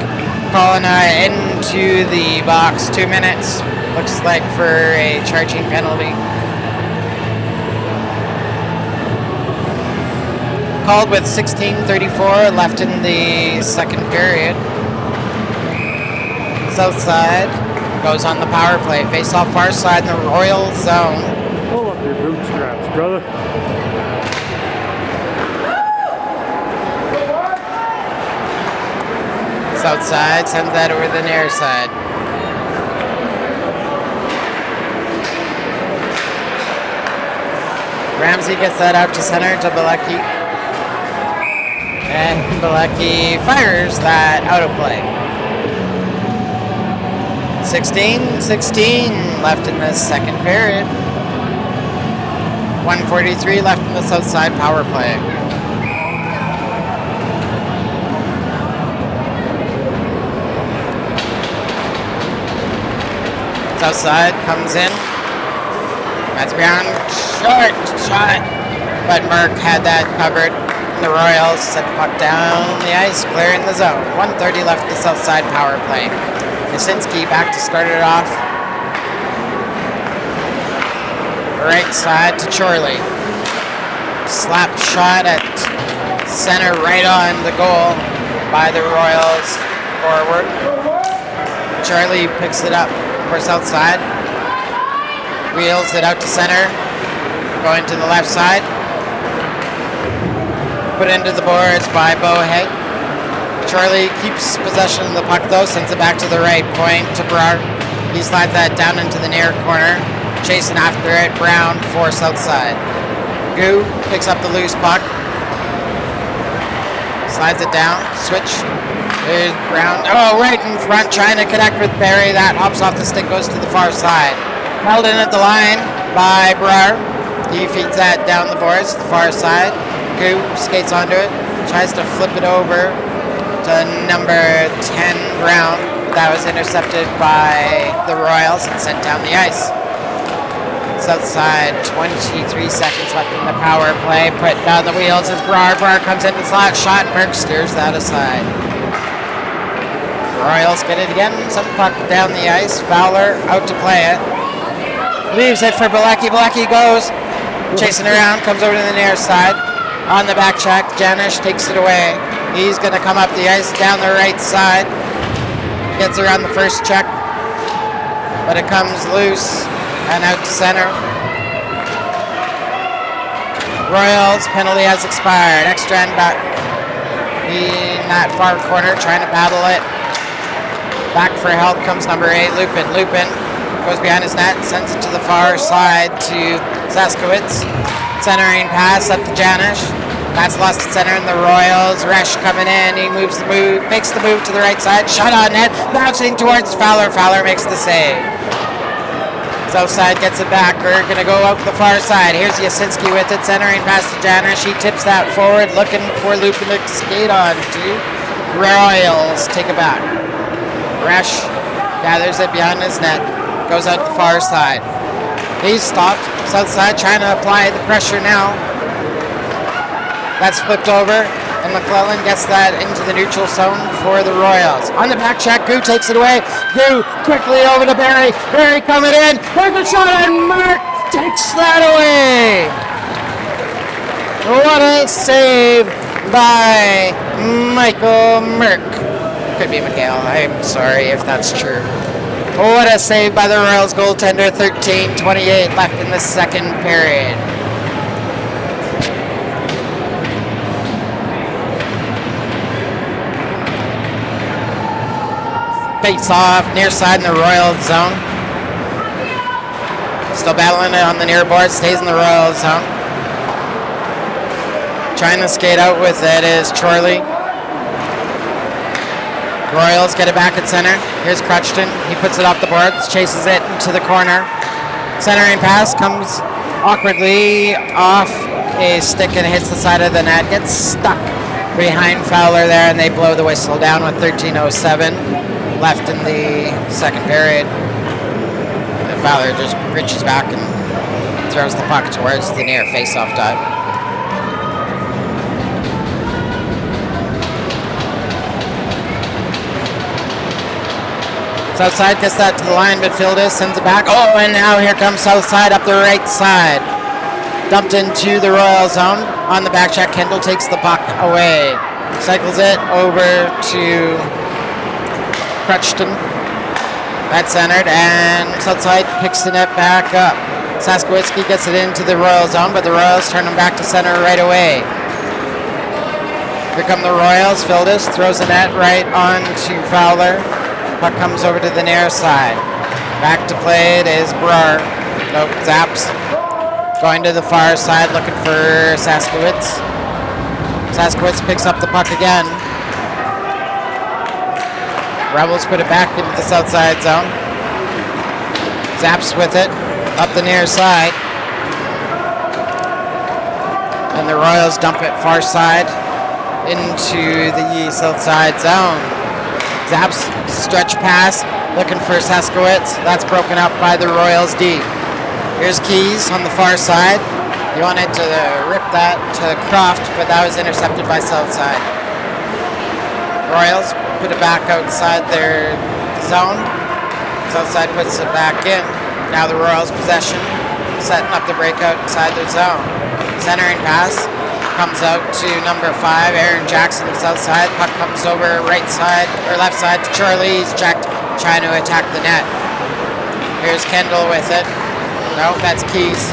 Colina into the box. 2 minutes. Looks like for a charging penalty. Called with 16:34 left in the second period. South side goes on the power play. Face off far side in the Royal zone. Pull up your bootstraps, brother. South side sends that over the near side. Ramsey gets that out to center to Bilecki. And Bilecki fires that out of play. 16-16 left in the second period. 1:43 left in the south side power play. South side comes in. That's Brown, short shot, but Merck had that covered. The Royals set the puck down the ice, clearing the zone. 1:30 left in the south side power play. Jasinski back to start it off. Right side to Chorley. Slap shot at center, right on the goal by the Royals forward. Charlie picks it up for south side. Wheels it out to center. Going to the left side. Put into the boards by Bohead. Charlie keeps possession of the puck though, sends it back to the right point to Brar. He slides that down into the near corner. Chasing after it, Brown for south side. Goo picks up the loose puck. Slides it down, switch. There's Brown, right in front, trying to connect with Barry. That hops off the stick, goes to the far side. Held in at the line by Brar. He feeds that down the boards to the far side. Goo skates onto it, tries to flip it over to number 10, Brown. That was intercepted by the Royals and sent down the ice. South side, 23 seconds left in the power play. Put down the wheels as Brar comes in the slot shot. Merck steers that aside. Royals get it again. Send the puck down the ice. Fowler out to play it. Leaves it for Bilecki. Bilecki goes. Chasing around. Comes over to the near side. On the back check. Janish takes it away. He's going to come up the ice down the right side. Gets around the first check. But it comes loose. And out to center. Royals penalty has expired. Extra end back in that far corner, trying to battle it. Back for help comes number 8, Lupin. Lupin goes behind his net, sends it to the far side to Zaskowitz. Centering pass up to Janish. That's lost at center, and the Royals. Resch coming in. He makes the move to the right side. Shot on net. Bouncing towards Fowler. Fowler makes the save. South side gets it back. We're going to go out the far side. Here's Jasinski with it. Centering pass to Janish. He tips that forward, looking for Lupin to skate on to. Royals take it back. Resch gathers it behind his net. Goes out the far side. He's stopped. South side trying to apply the pressure now. That's flipped over. And McClellan gets that into the neutral zone for the Royals. On the back check, Goo takes it away. Goo quickly over to Barry. Barry coming in. There's a shot, and Merck takes that away. What a save by Michael Merck. Could be Mikhail. I'm sorry if that's true. What a save by the Royals goaltender. 13:28 left in the second period. Face off, near side in the Royals zone. Still battling it on the near board, stays in the Royals zone. Trying to skate out with it is Chorley. Royals get it back at center. Here's Crutchton. He puts it off the boards, chases it into the corner. Centering pass comes awkwardly off a stick and hits the side of the net. Gets stuck behind Fowler there, and they blow the whistle down with 13:07 left in the second period. And Fowler just reaches back and throws the puck towards the near face-off dot. Southside gets that to the line, midfielder sends it back. Oh, and now here comes Southside up the right side. Dumped into the Royal zone. On the back check, Kendall takes the puck away. Cycles it over to Crutchton. That's centered, and Southside picks the net back up. Saskowitski gets it into the Royal zone, but the Royals turn him back to center right away. Here come the Royals. Fildis throws the net right on to Fowler. Puck comes over to the near side. Back to play it is Brar. Nope, zaps. Going to the far side, looking for Saskowitz. Saskowitz picks up the puck again. Rebels put it back into the south side zone. Zaps with it, up the near side. And the Royals dump it far side into the south side zone. Zaps, stretch pass, looking for Saskowitz. That's broken up by the Royals D. Here's Keys on the far side. He wanted to rip that to Croft, but that was intercepted by Southside. Royals put it back outside their zone. Southside puts it back in. Now the Royals possession, setting up the breakout inside their zone. Centering pass comes out to number 5, Aaron Jackson of Southside. Puck comes over right side or left side to Charlie. He's trying to attack the net. Here's Kendall with it. No, that's Keys.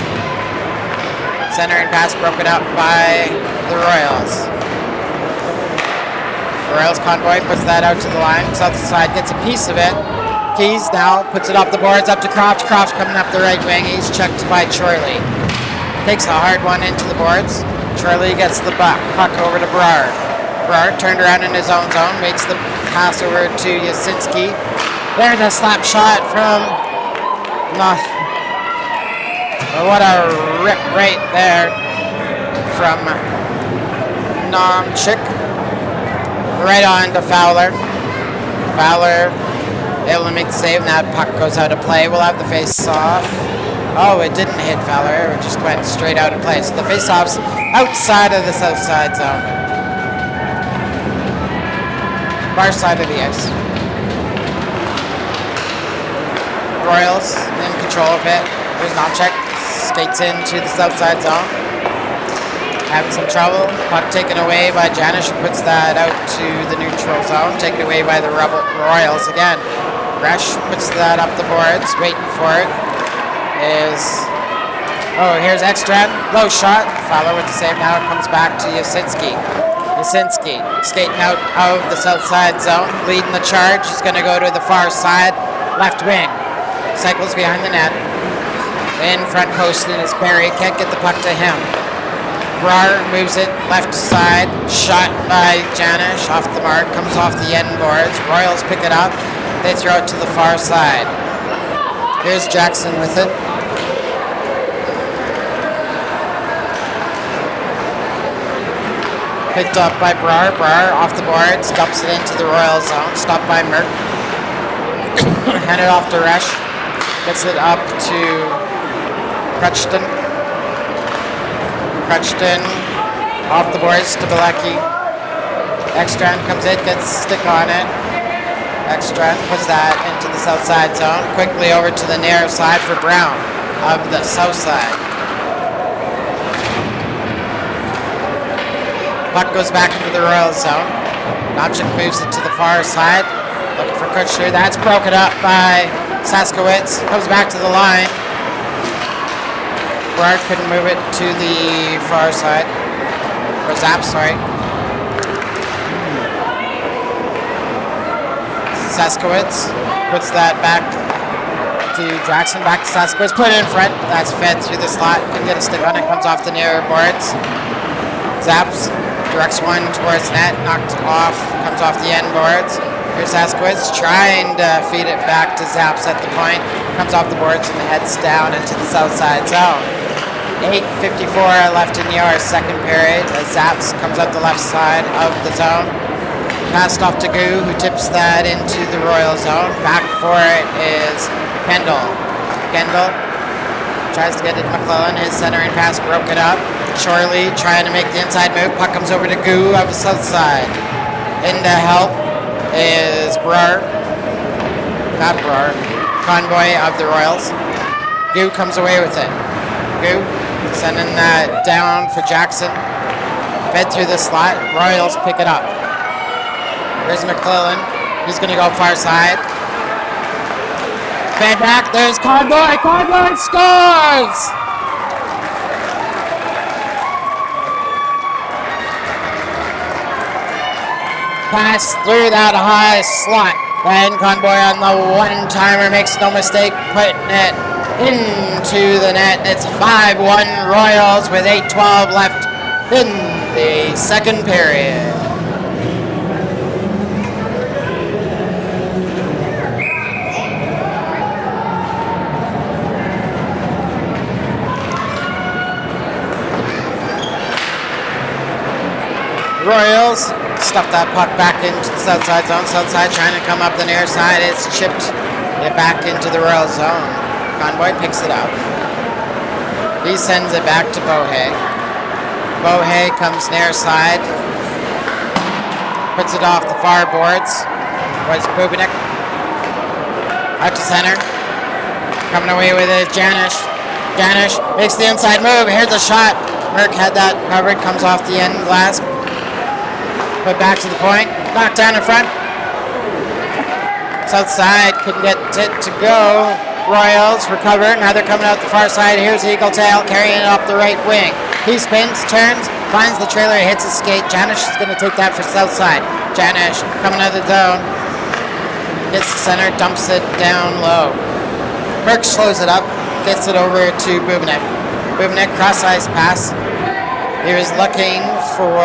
Centering pass broken up by the Royals. The Royals convoy puts that out to the line. South side gets a piece of it. Keys now puts it off the boards up to Croft. Croft coming up the right wing. He's checked by Chorley. Takes a hard one into the boards. Chorley gets the puck over to Brar. Brar turned around in his own zone. Makes the pass over to Yasinski. There's a slap shot from... What a rip right there from Nomchik. Right on to Fowler. Fowler able to make the save, and that puck goes out of play. We'll have the face-off. Oh, it didn't hit Fowler. It just went straight out of play. So the face-off's outside of the south side zone. Far side of the ice. Royals in control of it. There's Nomchik. Skates into the south side zone. Having some trouble. Puck taken away by Janish, who puts that out to the neutral zone. Taken away by the Royals again. Resch puts that up the boards. Waiting for it. Here's Ekstrand. Low shot. Fowler with the save. Now it comes back to Yasinski. Yasinski skating out of the south side zone. Leading the charge. He's going to go to the far side. Left wing. Cycles behind the net. In front posted is Barry. Can't get the puck to him. Brar moves it left side. Shot by Janish. Off the mark. Comes off the end boards. Royals pick it up. They throw it to the far side. Here's Jackson with it. Picked up by Brar. Brar off the boards. Dumps it into the Royal zone. Stopped by Merck. Handed off to Resch. Gets it up to Crutchton. Crutchton off the boards to Bilecki. Ekstrand comes in, gets a stick on it. Ekstrand puts that into the south side zone. Quickly over to the near side for Brown of the south side. Puck goes back into the Royal zone. Nomchik moves it to the far side. Looking for Kutcher. That's broken up by Saskowitz. Comes back to the line. Brard couldn't move it to the far side. Or Zap, sorry. Saskowitz puts that back to Jackson. Back to Saskowitz. Put it in front. That's fed through the slot. Couldn't get a stick on it. Comes off the near boards. Zaps. Directs one towards net. Knocked off. Comes off the end boards. Here's Saskowitz trying to feed it back to Zaps at the point. Comes off the boards and heads down into the south side zone. 8:54 left in your second period as Zaps comes up the left side of the zone. Passed off to Goo, who tips that into the Royal zone. Back for it is Kendall. Kendall tries to get it to McClellan. His centering pass broken up. Chorley trying to make the inside move. Puck comes over to Goo of the south side. In to help is Brar. Not Brar. Convoy of the Royals. Goo comes away with it. Goo sending that down for Jackson. Fed through the slot. Royals pick it up. There's McClellan. He's going to go far side. Fed back. There's Convoy. Convoy scores! Pass through that high slot. And Convoy on the one-timer makes no mistake, putting it into the net. It's 5-1 Royals with 8:12 left in the second period. Royals stuff that puck back into the south side zone. South side trying to come up the near side. It's chipped it back into the Royals zone. Convoy picks it up. He sends it back to Bohe. Bohe comes near side. Puts it off the far boards. Was Bubinik. Out to center. Coming away with it, Janish. Janish makes the inside move. Here's a shot. Merck had that covered. Comes off the end glass. Put back to the point. Knocked down in front. South side couldn't get it to go. Royals recover. Now they're coming out the far side. Here's Eagle Tail carrying it up the right wing. He spins, turns, finds the trailer, hits his skate. Janish is going to take that for south side. Janish coming out of the zone. Gets the center, dumps it down low. Merck slows it up, gets it over to Bubinik. Bubinik cross-ice pass. He was looking for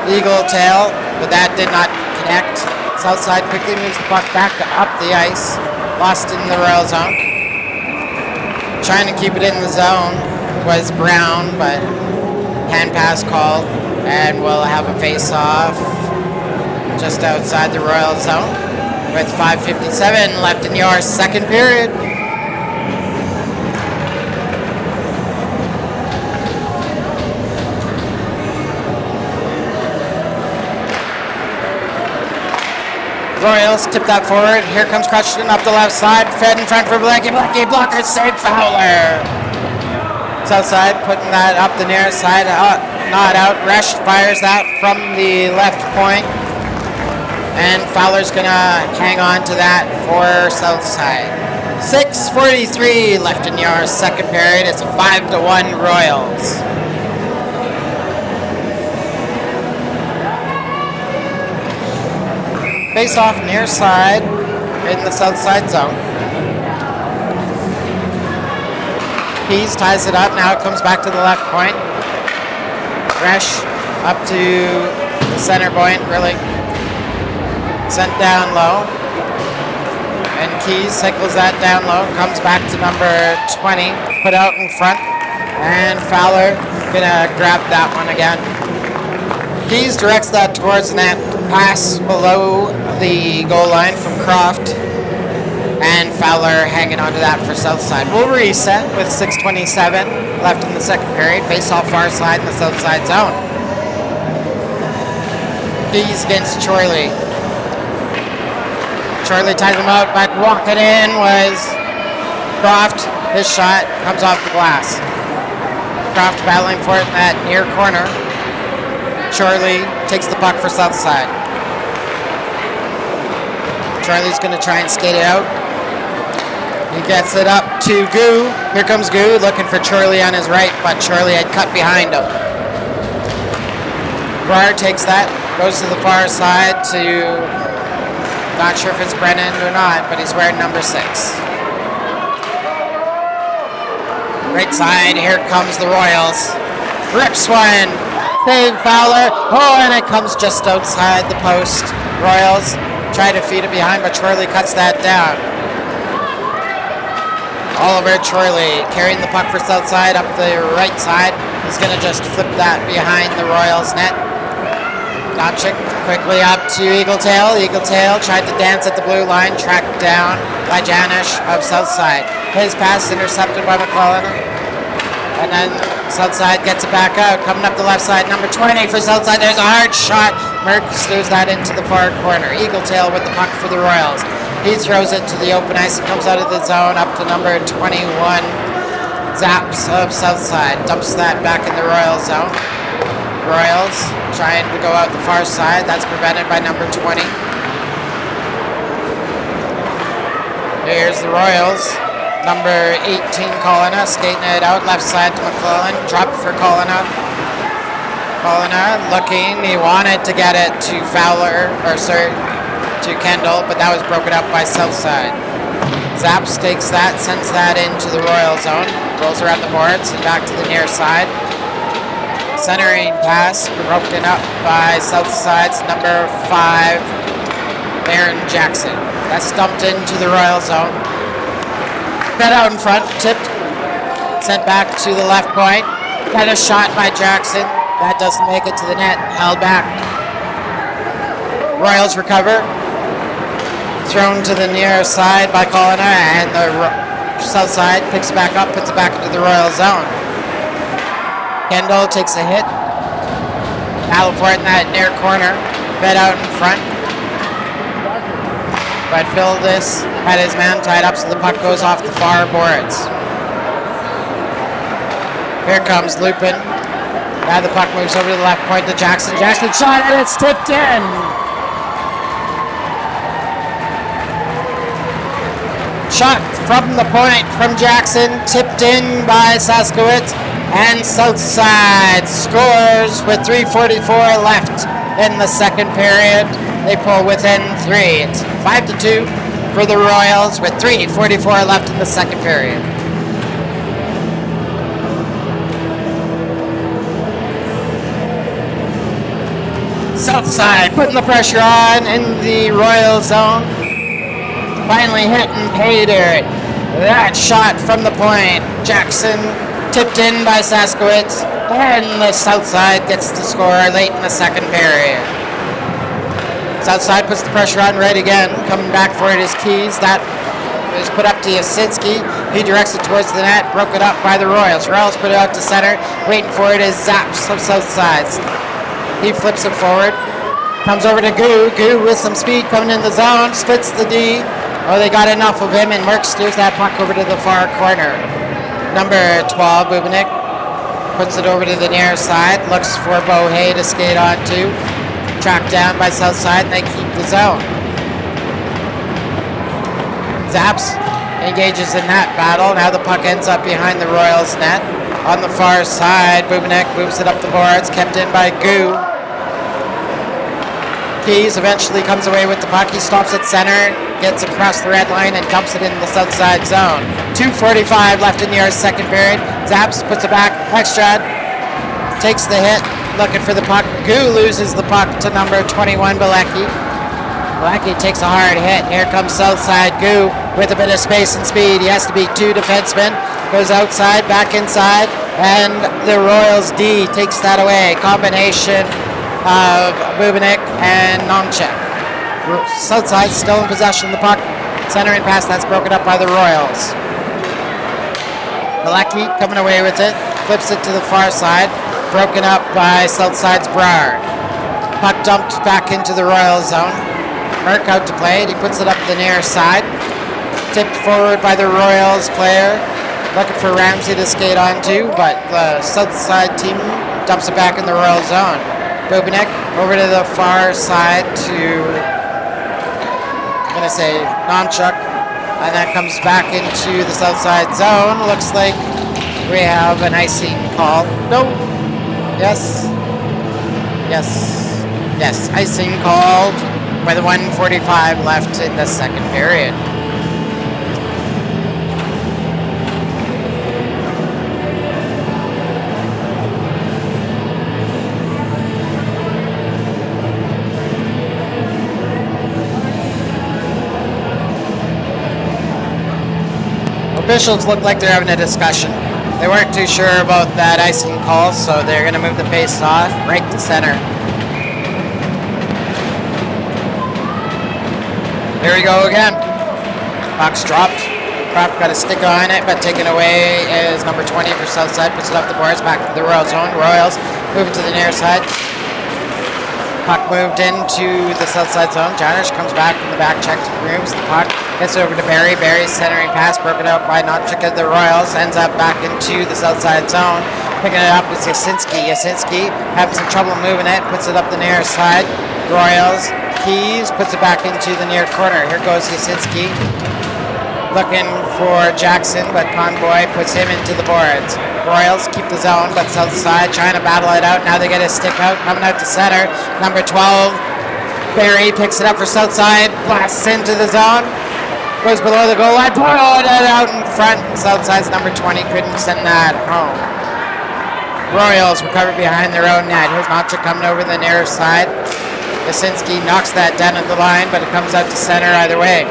Eagle Tail, but that did not connect. Southside quickly moves the puck back up the ice. Lost in the Royal zone. Trying to keep it in the zone was Brown, but hand pass called, and we'll have a face-off just outside the Royal zone with 5:57 left in your second period. Royals tip that forward. Here comes Crutchton up the left side. Fed in front for Blanky. Blanky blocker save Fowler. South side putting that up the near side. Not out. Resch fires that from the left point. And Fowler's going to hang on to that for south side. 6:43 left in your second period. It's a 5-1 Royals. Face off near side in the south side zone. Pease ties it up. Now it comes back to the left point. Resch up to the center point, really sent down low. And Keys cycles that down low. Comes back to number 20, put out in front. And Fowler gonna grab that one again. Keys directs that towards net. Pass below the goal line from Croft, and Fowler hanging onto that for south side. We'll reset with 6:27 left in the second period. Face off far side in the south side zone. Keys against Chorley. Chorley ties him out, but walking in was Croft. His shot comes off the glass. Croft battling for it in that near corner. Chorley takes the puck for south side. Charlie's going to try and skate it out. He gets it up to Goo. Here comes Goo looking for Charlie on his right, but Charlie had cut behind him. Breyer takes that, goes to the far side to, not sure if it's Brennan or not, but he's wearing number 6. Right side, here comes the Royals. Rips one. Save Fowler. Oh, and it comes just outside the post. Royals try to feed it behind, but Chorley cuts that down. Oliver Chorley carrying the puck for south side up the right side. He's going to just flip that behind the Royals net. Dopchik quickly up to Eagle Tail. Eagle Tail tried to dance at the blue line, tracked down by Janish of south side. His pass intercepted by McClellan. And then Southside gets it back out, coming up the left side. Number 20 for Southside. There's a hard shot. Merck stews that into the far corner. Eagle Tail with the puck for the Royals. He throws it to the open ice. It comes out of the zone up to number 21. Zaps of Southside. Dumps that back in the Royals zone. Royals trying to go out the far side. That's prevented by number 20. Here's the Royals. Number 18, Collina, skating it out, left side to McClellan, drop for Collina. Collina looking, he wanted to get it to Fowler, to Kendall, but that was broken up by Southside. Zaps takes that, sends that into the Royal zone, rolls around the boards and back to the near side. Centering pass broken up by South Side's number 5, Aaron Jackson. That's dumped into the Royal zone. Fed out in front, tipped, sent back to the left point. Had a shot by Jackson. That doesn't make it to the net, held back. Royals recover. Thrown to the near side by Colliner, and the South Side picks it back up, puts it back into the Royal zone. Kendall takes a hit. Battle for it in that near corner. Fed out in front. But Phil this had his man tied up, so the puck goes off the far boards. Here comes Lupin. Now the puck moves over to the left point to Jackson. Jackson shot, and it's tipped in. Shot from the point from Jackson, tipped in by Saskowitz, and Southside scores with 3:44 left in the second period. They pull within 3. It's 5-2 for the Royals with 3:44 left in the second period. Southside putting the pressure on in the Royal zone. Finally hitting pay dirt. That shot from the point. Jackson tipped in by Saskowitz, and the Southside gets to score late in the second period. Southside puts the pressure on right again. Coming back for it is Keys. That is put up to Yasinski. He directs it towards the net. Broken up by the Royals. Royals put it out to center. Waiting for it is Zaps from Southside. He flips it forward. Comes over to Goo. Goo with some speed coming in the zone. Splits the D. Oh, they got enough of him, and Merck steers that puck over to the far corner. Number 12, Bubenik, puts it over to the near side. Looks for Bohe to skate onto. Tracked down by Southside, and they keep the zone. Zaps engages in that battle. Now the puck ends up behind the Royals net. On the far side, Bubenik moves it up the boards, kept in by Goo. Keys eventually comes away with the puck. He stops at center, gets across the red line, and dumps it in the Southside zone. 2:45 left in the second period. Zaps puts it back. Extra takes the hit, looking for the puck. Goo loses the puck to number 21, Bilecki. Bilecki takes a hard hit. Here comes Southside. Goo with a bit of space and speed. He has to beat 2 defensemen. Goes outside, back inside, and the Royals D takes that away. Combination of Bubenik and Nomchek. Southside still in possession of the puck. Centering pass that's broken up by the Royals. Bilecki coming away with it. Flips it to the far side. Broken up by Southside's Brouwer. Puck dumped back into the Royal zone. Merck out to play it. He puts it up the near side. Tipped forward by the Royals player. Looking for Ramsey to skate onto, but the Southside team dumps it back in the Royal zone. Bubenik over to the far side to, I'm going to say, Nomchuk, and that comes back into the Southside zone. Looks like we have an icing call. No. Yes. Yes. Yes. Icing called with 1:45 left in the second period. Officials look like they're having a discussion. They weren't too sure about that icing call, so they're going to move the face off right to center. Here we go again. Puck's dropped. Croft got a stick on it, but taken away is number 20 for Southside. Puts it up the boards, back to the Royals zone. Royals moving to the near side. Puck moved into the Southside zone. Janish comes back from the back, checks rooms the puck. Gets it over to Barry. Barry's centering pass broken out by Nomchuk of the Royals. Ends up back into the Southside zone. Picking it up is Yasinski. Yasinski having some trouble moving it. Puts it up the near side. Royals. Keys puts it back into the near corner. Here goes Yasinski. Looking for Jackson, but Convoy puts him into the boards. Royals keep the zone, but Southside trying to battle it out. Now they get a stick out. Coming out to center. Number 12. Barry picks it up for Southside. Blasts into the zone. Goes below the goal line. Put it out in front. Southside's number 20 couldn't send that home. Royals recover behind their own net. Here's Notchik coming over the near side. Jasinski knocks that down at the line, but it comes out to center either way.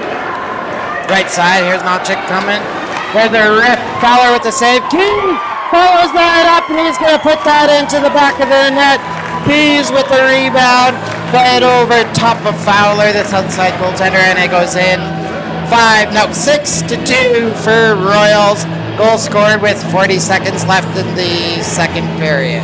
Right side, here's Notchik coming. There's a rip. Fowler with the save. King follows that up, and he's going to put that into the back of the net. Pease with the rebound. Fed over top of Fowler, that's outside goaltender, and it goes in. 6-2 for Royals. Goal scored with 40 seconds left in the second period.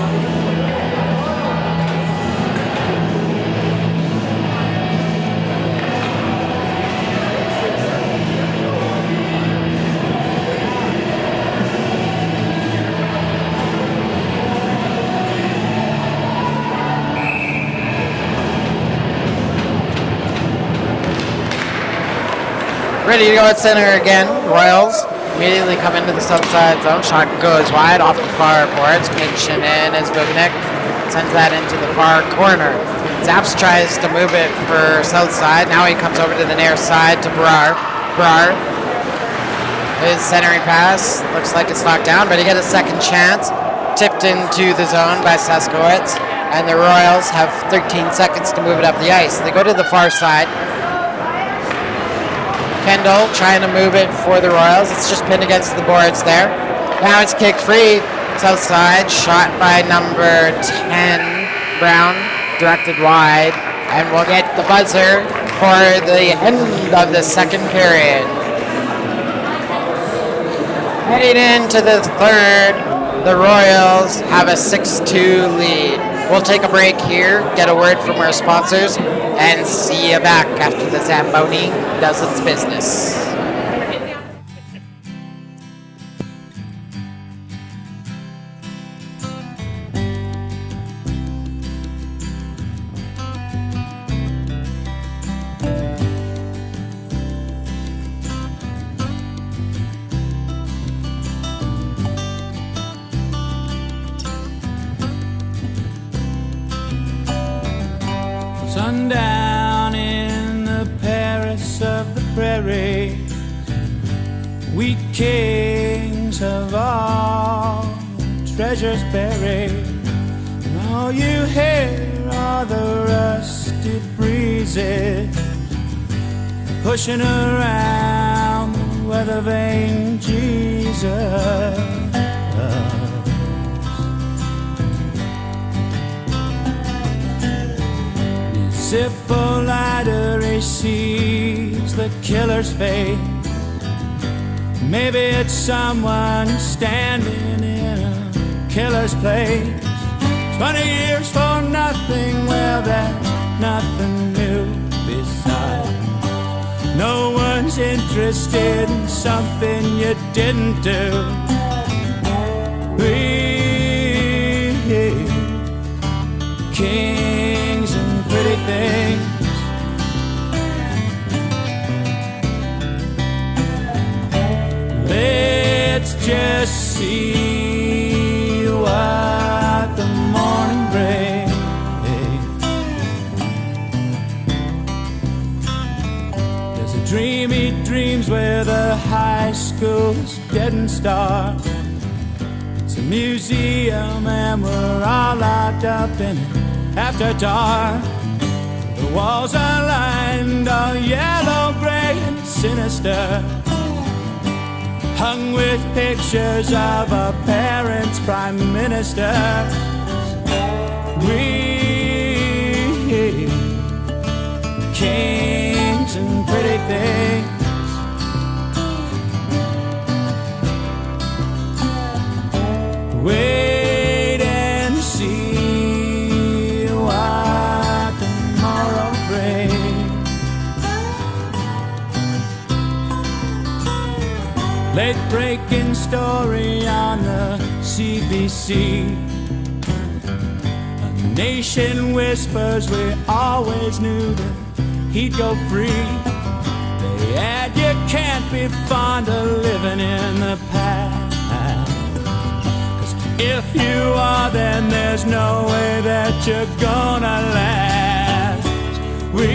Ready to go at center again. Royals immediately come into the subside zone. Shot goes wide off the far boards. Pinching in as Bubnik sends that into the far corner. Zaps tries to move it for south side. Now he comes over to the near side to Brar. Brar, his centering pass looks like it's knocked down, but he gets a second chance. Tipped into the zone by Saskowitz, and the Royals have 13 seconds to move it up the ice. They go to the far side. Kendall trying to move it for the Royals. It's just pinned against the boards there. Now it's kicked free. It's outside. Shot by number 10, Brown. Directed wide. And we'll get the buzzer for the end of the second period. Heading into the third, the Royals have a 6-2 lead. We'll take a break here, get a word from our sponsors, and see you back after the Zamboni does its business. Sundown in the Paris of the prairie, we kings of all treasures buried. And all you hear are the rusted breezes pushing around the weather vane Jesus. Zippo-lighter, he sees the killer's face. Maybe it's someone standing in a killer's place. 20 years for nothing, well, that's nothing new. Besides, no one's interested in something you didn't do. We kings and pretty things, let's just see what the morning brings. There's a dream he dreams where the high school's dead and stark. It's a museum and we're all locked up in it after dark. The walls are lined all yellow, gray and sinister, hung with pictures of our parents' prime minister. We kings and pretty things, wait and see what tomorrow brings. Late breaking story on the CBC. A nation whispers we always knew that he'd go free. They add you can't be fond of living in the past. If you are, then there's no way that you're gonna last. We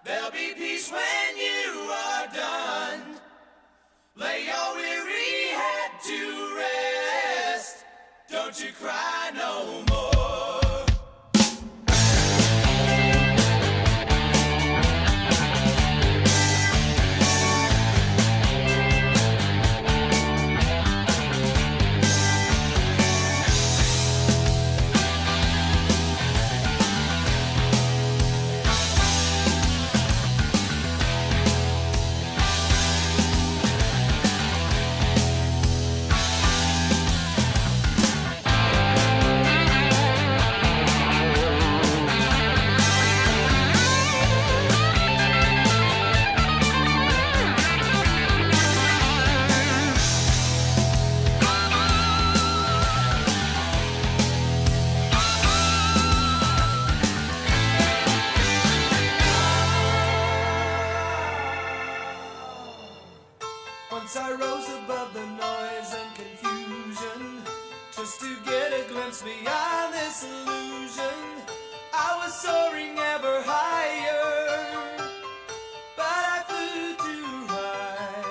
There'll be peace when you are done. Lay your weary head to rest. Don't you cry no more. Once I rose above the noise and confusion, just to get a glimpse beyond this illusion. I was soaring ever higher, but I flew too high.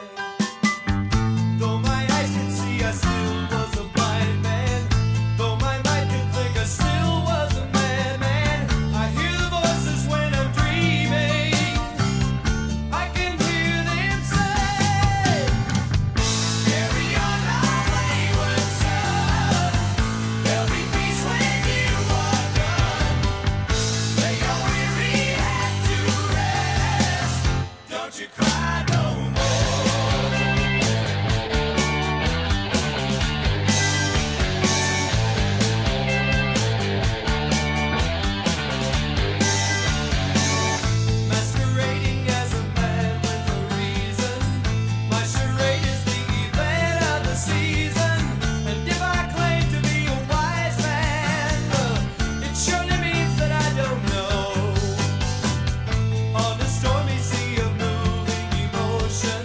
Though my eyes could see, I still was a blind man. Though my mind could think, I still was a madman. I hear the voices when I'm dreaming. I can hear them say, carry on our wayward son. There'll be peace when you are done. Lay your weary head to rest. Don't you cry no more. Masquerading as a man with a reason. My charade is the event of the season. And if I claim to be a wise man, it surely means that I don't know. On a stormy sea of moving emotion,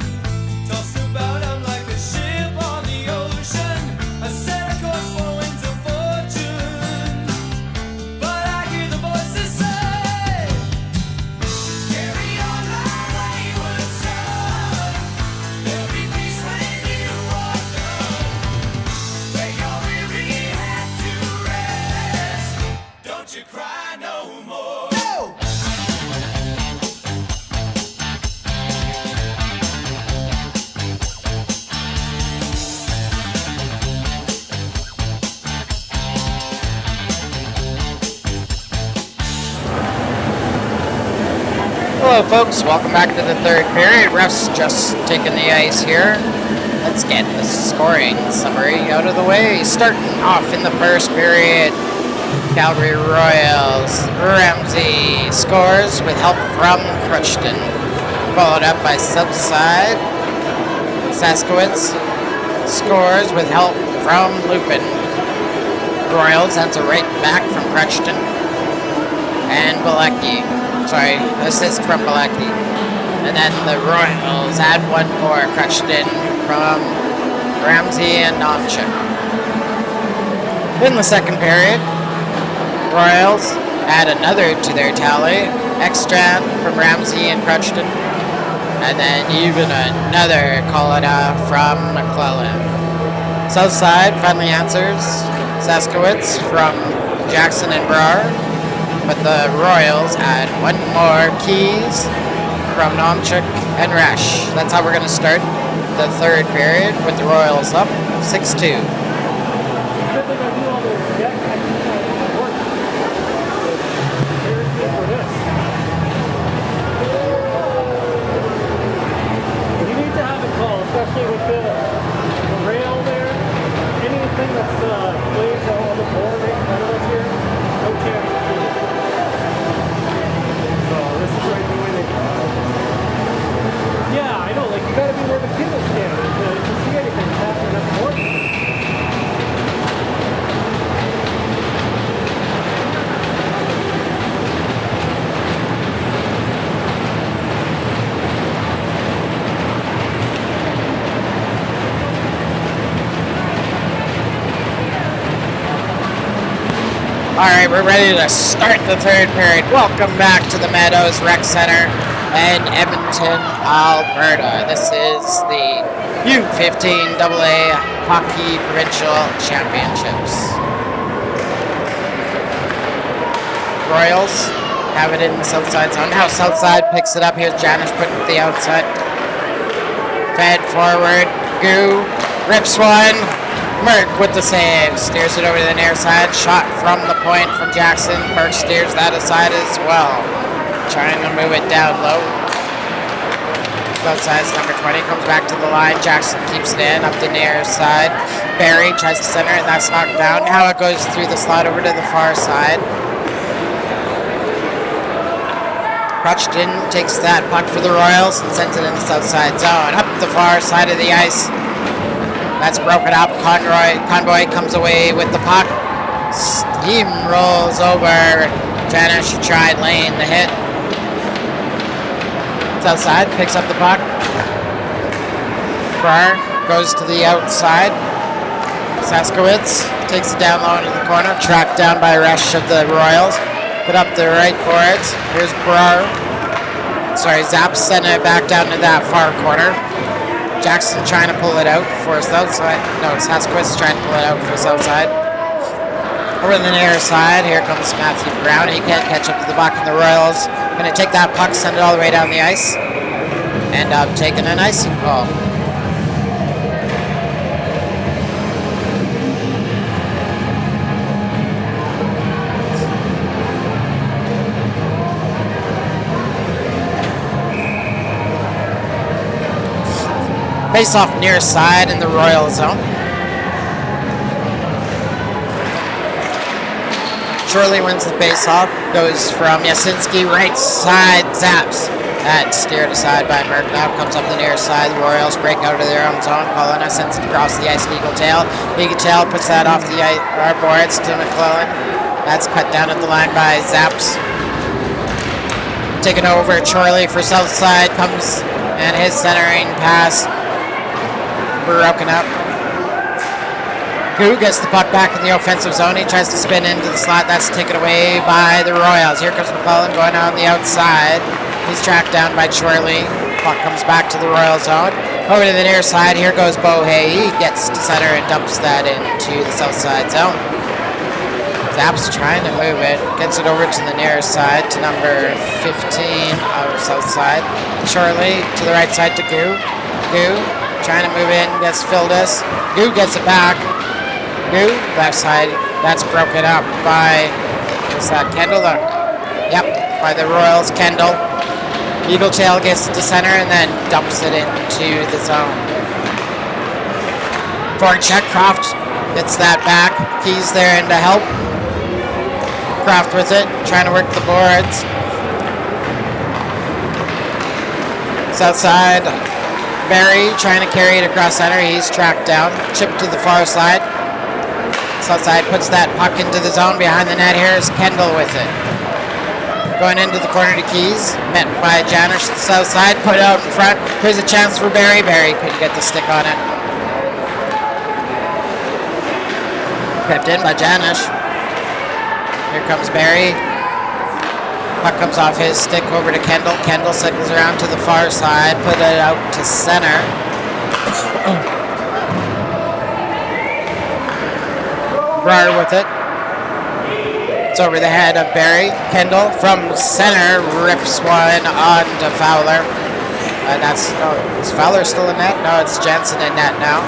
tossed about I'm like a ship on the ocean. I set a course for winds of fortune, but I hear the voices say, carry on our wayward son. There'll be peace when you are done. Lay your weary head to rest. Don't you cry no more. Hello folks, welcome back to the third period. Refs just taking the ice here. Let's get the scoring summary out of the way. Starting off in the first period, Calgary Royals. Ramsey scores with help from Crutchton. Followed up by Southside. Saskowitz scores with help from Lupin. Royals answer right back from Crutchton. And Bilecki. Sorry, assist from Bilecki. And then the Royals add one more. Crutchton from Ramsey and Nomchuk. In the second period, Royals add another to their tally. Extran from Ramsey and Crutchton. And then even another call-it from McClellan. Southside finally answers. Saskowitz from Jackson and Brar. But the Royals add one more. Keys from Nomchuk and Resch. That's how we're going to start the third period with the Royals up 6-2. Especially with the rail there, anything that's plays on the board right in front of us here, no chance to see it. So this is right the way they go. Yeah, I know, like you gotta be where the kid is standing to see anything happening at the board. All right, we're ready to start the third period. Welcome back to the Meadows Rec Center and Edmonton, Alberta. This is the U15AA Hockey Provincial Championships. Royals have it in the south side zone. Now south side picks it up. Here's Janish putting it to the outside. Fed forward. Goo rips one. Merck with the save. Steers it over to the near side. Shot from the point from Jackson. Merck steers that aside as well. Trying to move it down low. Both sides, number 20 comes back to the line. Jackson keeps it in up the near side. Barry tries to center it, and that's knocked down. Now it goes through the slot over to the far side. Crutchton takes that puck for the Royals and sends it in the south side zone. Up the far side of the ice. That's broken up. Convoy comes away with the puck. Steam rolls over. Janish tried laying the hit. Outside, picks up the puck. Brar goes to the outside. Saskowitz takes it down low into the corner, tracked down by a rush of the Royals. Put up the right boards. Here's Brar. Zapp sending it back down to that far corner. Jackson trying to pull it out for south side. No, Saskowitz trying to pull it out for south side. Over the near side, here comes Matthew Brown. He can't catch up to the puck, and the Royals going to take that puck, send it all the way down the ice, end up taking an icing call. Face off near side in the Royal zone. Shorley wins the face-off, goes from Yasinski, right side, zaps. That steered aside by Merck. Now comes up the near side. The Royals break out of their own zone. Colonna sends it across the ice. Eagle Tail puts that off the ice, our boards to McClellan. That's cut down at the line by Zaps. Taken over, Chorley for south side, comes, and his centering pass broken up. Goo gets the puck back in the offensive zone. He tries to spin into the slot. That's taken away by the Royals. Here comes McClellan going on the outside. He's tracked down by Chorley. Puck comes back to the Royal zone. Over to the near side. Here goes Bohey. He gets to center and dumps that into the south side zone. Zapp's trying to move it. Gets it over to the near side to number 15 of south side. Chorley to the right side to Goo. Goo trying to move in. Gets Fildus. Goo gets it back. Goo, left side, that's broken up by, is that Kendall? Yep, by the Royals, Kendall. Eagle Tail gets to center and then dumps it into the zone. Forecheck, Croft gets that back. Keys there in to help. Croft with it, trying to work the boards. South side, Barry trying to carry it across center. He's tracked down. Chip to the far side. Southside puts that puck into the zone behind the net. Here's Kendall with it. Going into the corner to Keys. Met by Janish. The south side put out in front. Here's a chance for Barry. Barry couldn't get the stick on it. Kept in by Janish. Here comes Barry. Puck comes off his stick over to Kendall. Kendall cycles around to the far side. Put it out to center. Brar with it. It's over the head of Barry. Kendall from center rips one on to Fowler. And that's, is Fowler still in net? No, it's Jensen in net now.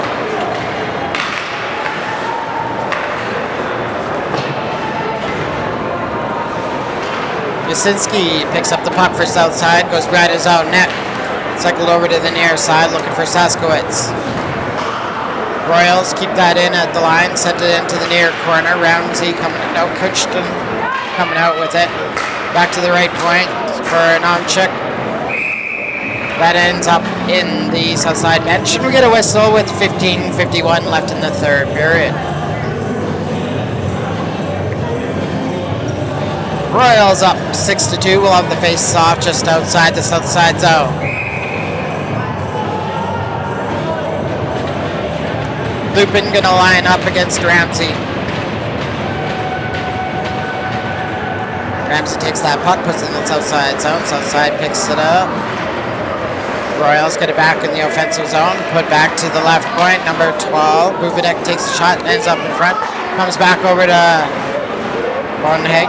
Yasinski picks up the puck for south side, goes behind his own net. Cycled over to the near side looking for Saskowitz. Royals keep that in at the line, sent it into the near corner. Ramsey coming out, Kuchton coming out with it. Back to the right point for Nomchik. That ends up in the south side bench. And we get a whistle with 15:51 left in the third period. Royals up 6-2. We'll have the face-off just outside the south side zone. Lupin gonna line up against Ramsey. Ramsey takes that puck, puts it in the south side zone. South side picks it up. Royals get it back in the offensive zone. Put back to the left point. Number 12. Bubadek takes a shot, ends up in front. Comes back over to Bonheg.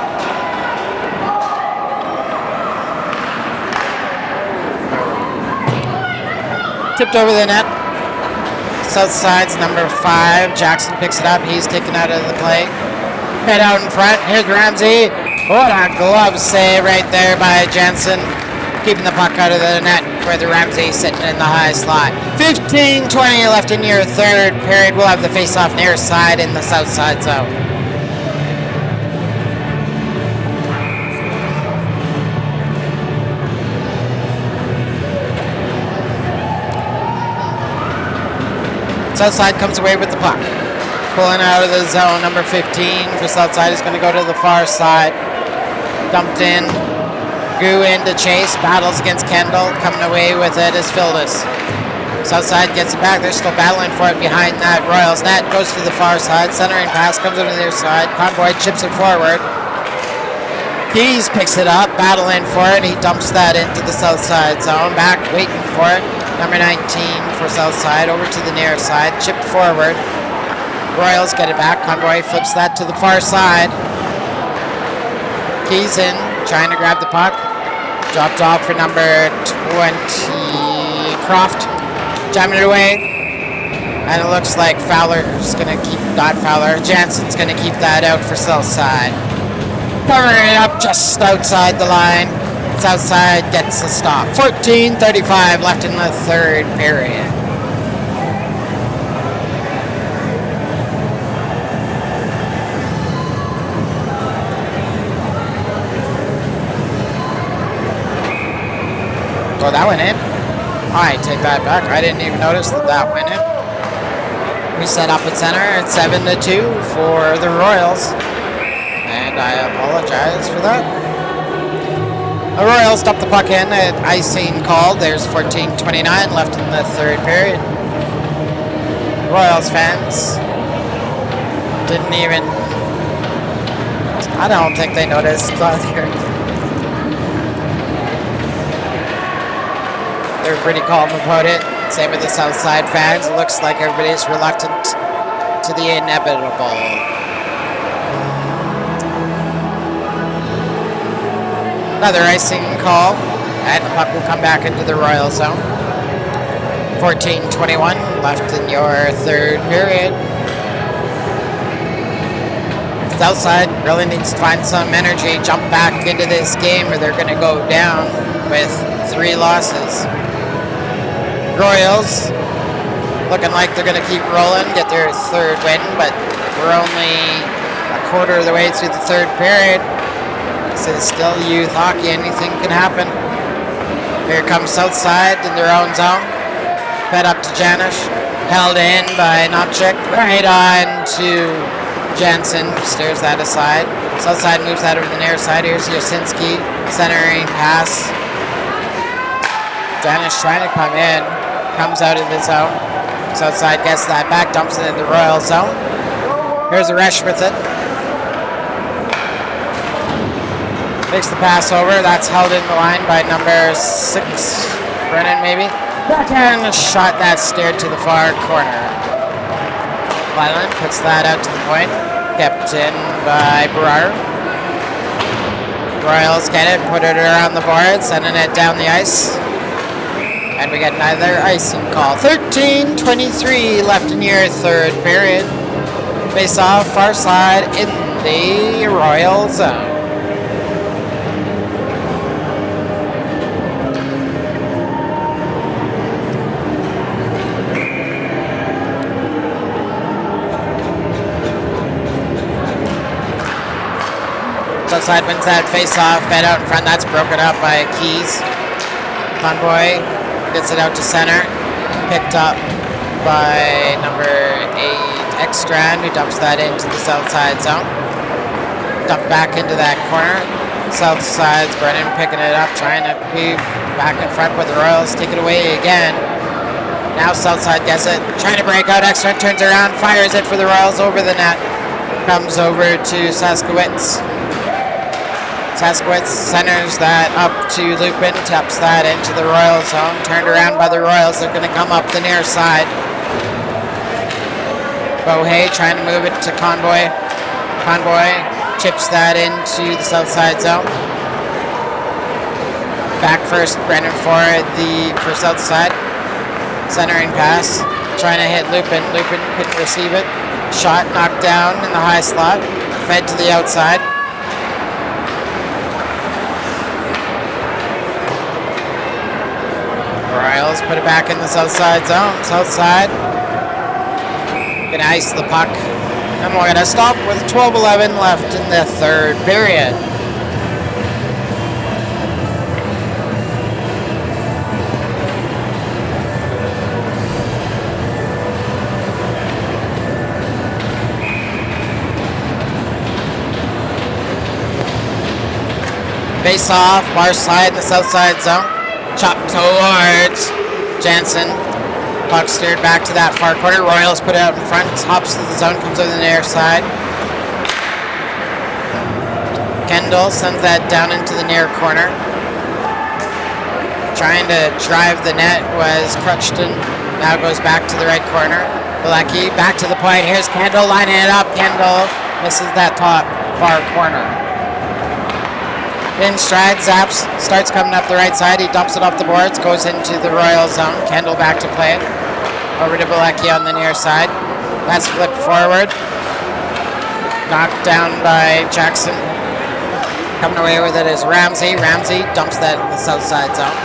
Tipped over the net. South side's number 5. Jackson picks it up. He's taken out of the play. Head out in front. Here's Ramsey. What a glove save right there by Jensen. Keeping the puck out of the net where the Ramsey sitting in the high slot. 15-20 left in your third period. We'll have the face-off near side in the south side zone. Southside comes away with the puck. Pulling out of the zone, number 15 for Southside is going to go to the far side. Dumped in. Grew into chase. Battles against Kendall. Coming away with it is Phildis. Southside gets it back. They're still battling for it behind that Royals net. Goes to the far side. Centering pass comes over to their side. Conboy chips it forward. Keys picks it up. Battling for it. He dumps that into the south side zone. Back waiting for it. Number 19 for Southside, over to the near side, chipped forward. Royals get it back. Conroy flips that to the far side. Keys in, trying to grab the puck. Dropped off for number 20, Croft. Jamming it away. And it looks like Fowler's going to keep, not Fowler, Jansen's going to keep that out for Southside. Covering it up just outside the line. Southside gets a stop. 14:35 left in the third period. Oh, that went in? I take that back. I didn't even notice that went in. We set up at center at 7-2 for the Royals. And I apologize for that. The Royals dump the puck in. Icing called. There's 14:29 left in the third period. Royals fans didn't even... I don't think they noticed either. They're pretty calm about it. Same with the Southside fans. It looks like everybody's reluctant to the inevitable. Another icing call, and the puck will come back into the Royal zone. 14:21 left in your third period. Southside really needs to find some energy, jump back into this game, or they're going to go down with 3 losses. Royals looking like they're going to keep rolling, get their third win, but we're only a quarter of the way through the third period. This is still youth hockey. Anything can happen. Here comes Southside in their own zone. Fed up to Janish. Held in by Nopchik. Right on to Jansen. Steers that aside. Southside moves that over the near side. Here's Yasinski. Centering pass. Janish trying to come in. Comes out of the zone. Southside gets that back. Dumps it in the Royal zone. Here's Resch with it. Takes the pass over. That's held in the line by number 6, Brennan maybe. Backhand shot that steered to the far corner. Lyland puts that out to the point. Kept in by Brar. Royals get it, put it around the board, sending it down the ice. And we get another icing call. 13:23 left in your third period. Face off far side in the Royal zone. Southside wins that face-off, fed out in front. That's broken up by Keys. Conboy gets it out to center. Picked up by number 8, Ekstrand, who dumps that into the south side zone. Dumped back into that corner. South side's Brennan picking it up, trying to be back in front, but the Royals take it away again. Now Southside gets it, trying to break out. Ekstrand turns around, fires it for the Royals over the net. Comes over to Saskowitz. Saskowitz centers that up to Lupin, taps that into the Royal zone. Turned around by the Royals. They're going to come up the near side. Bohay trying to move it to Convoy. Convoy chips that into the south side zone. Back first, Brennan for south side. Centering pass. Trying to hit Lupin. Lupin couldn't receive it. Shot knocked down in the high slot. Fed to the outside. Royals put it back in the south side zone. South side. Gonna ice the puck. And we're gonna stop with 12:11 left in the third period. Face off, far side in the south side zone. Chop towards Jansen. Puck steered back to that far corner. Royals put it out in front. Hops to the zone, comes over the near side. Kendall sends that down into the near corner. Trying to drive the net was Crutchton. Now goes back to the right corner. Bilecki back to the point. Here's Kendall lining it up. Kendall misses that top far corner. In stride, Zaps starts coming up the right side. He dumps it off the boards, goes into the Royal zone. Kendall back to play it. Over to Bilecki on the near side. That's flipped forward. Knocked down by Jackson. Coming away with it is Ramsey. Ramsey dumps that in the south side zone.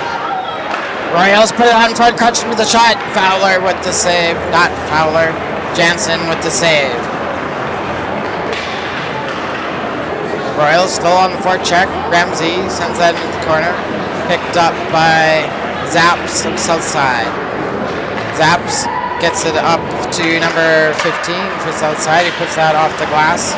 Royals put it on front. Crutchton with the shot. Fowler with the save. Not Fowler. Jansen with the save. Royals still on the forecheck. Ramsey sends that into the corner. Picked up by Zaps of Southside. Zaps gets it up to number 15 for Southside. He puts that off the glass.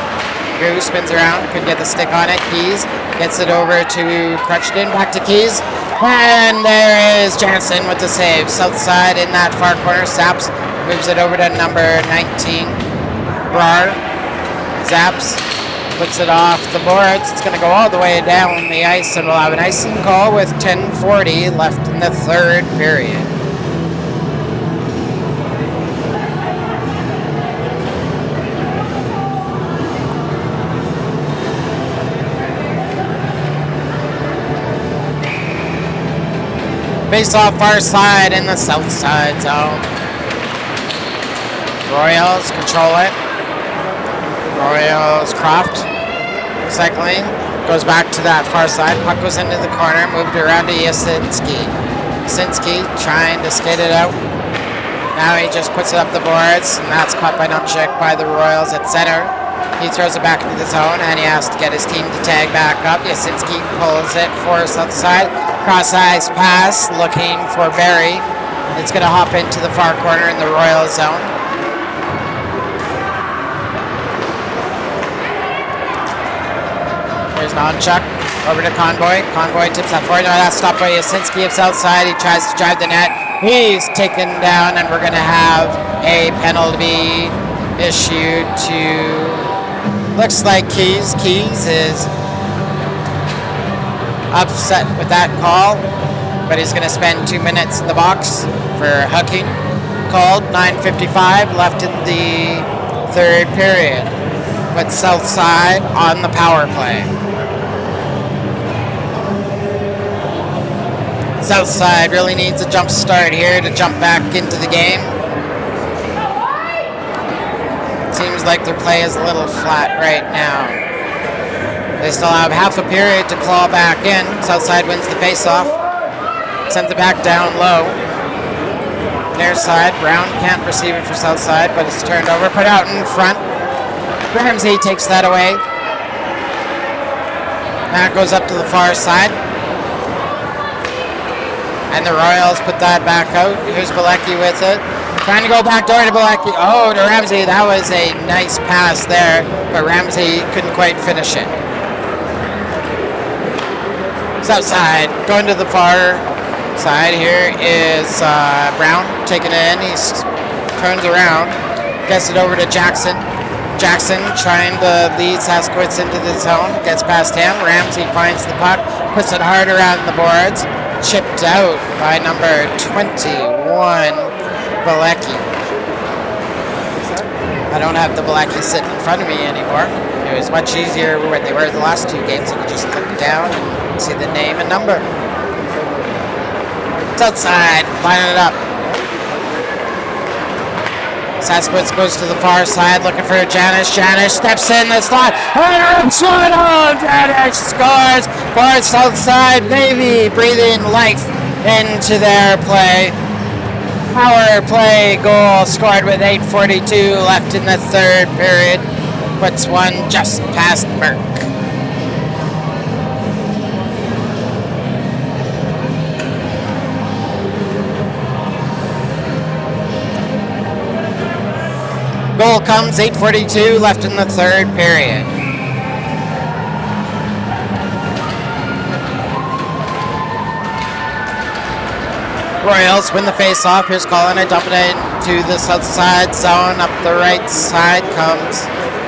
Drew spins around. Couldn't get the stick on it. Keys gets it over to Crutchton. Back to Keys. And there is Jansen with the save. Southside in that far corner. Zaps moves it over to number 19. Brar. Zaps puts it off the boards. It's going to go all the way down the ice, and we'll have an icing call with 10:40 left in the third period. Face off far side in the south side zone. Royals control it. Royals Croft cycling, goes back to that far side. Puck goes into the corner, moved around to Yasinski. Yasinski trying to skate it out. Now he just puts it up the boards, and that's caught by Numchik by the Royals at center. He throws it back into the zone, and he has to get his team to tag back up. Yasinski pulls it for south side. Cross-ice pass, looking for Barry. It's going to hop into the far corner in the Royal zone. Here's Nonchuk over to Convoy. Convoy tips that forward. No, that's stopped by Yasinski of Southside. He tries to drive the net. He's taken down, and we're going to have a penalty issued to, looks like Keys. Keys is upset with that call, but he's going to spend 2 minutes in the box for hooking. Called. 9:55 left in the third period. With Southside on the power play. Southside really needs a jump start here to jump back into the game. Seems like their play is a little flat right now. They still have half a period to claw back in. Southside wins the faceoff. Sends it back down low. Near side, Brown can't receive it for Southside, but it's turned over, put out in front. Ramsey takes that away. That goes up to the far side. And the Royals put that back out. Here's Bilecki with it. Trying to go back door to Bilecki. Oh, to Ramsey. That was a nice pass there, but Ramsey couldn't quite finish it. Southside going to the far side. Here is Brown taking it in. He turns around, gets it over to Jackson. Jackson trying to lead Saskowitz into the zone, gets past him. Ramsey finds the puck, puts it hard around the boards, chipped out by number 21, Bilecki. I don't have the Bilecki sitting in front of me anymore. It was much easier when they were the last two games. I could just look down and see the name and number. It's outside, lining it up. Saskowitz goes to the far side looking for Janish. Janish steps in the slot. Janish scores for south side. Navy breathing life into their play. Power play goal scored with 8:42 left in the third period. Puts one just past Merck. Goal comes, 8:42 left in the third period. Royals win the face-off. Here's Colin. I dump it into the south side zone. Up the right side comes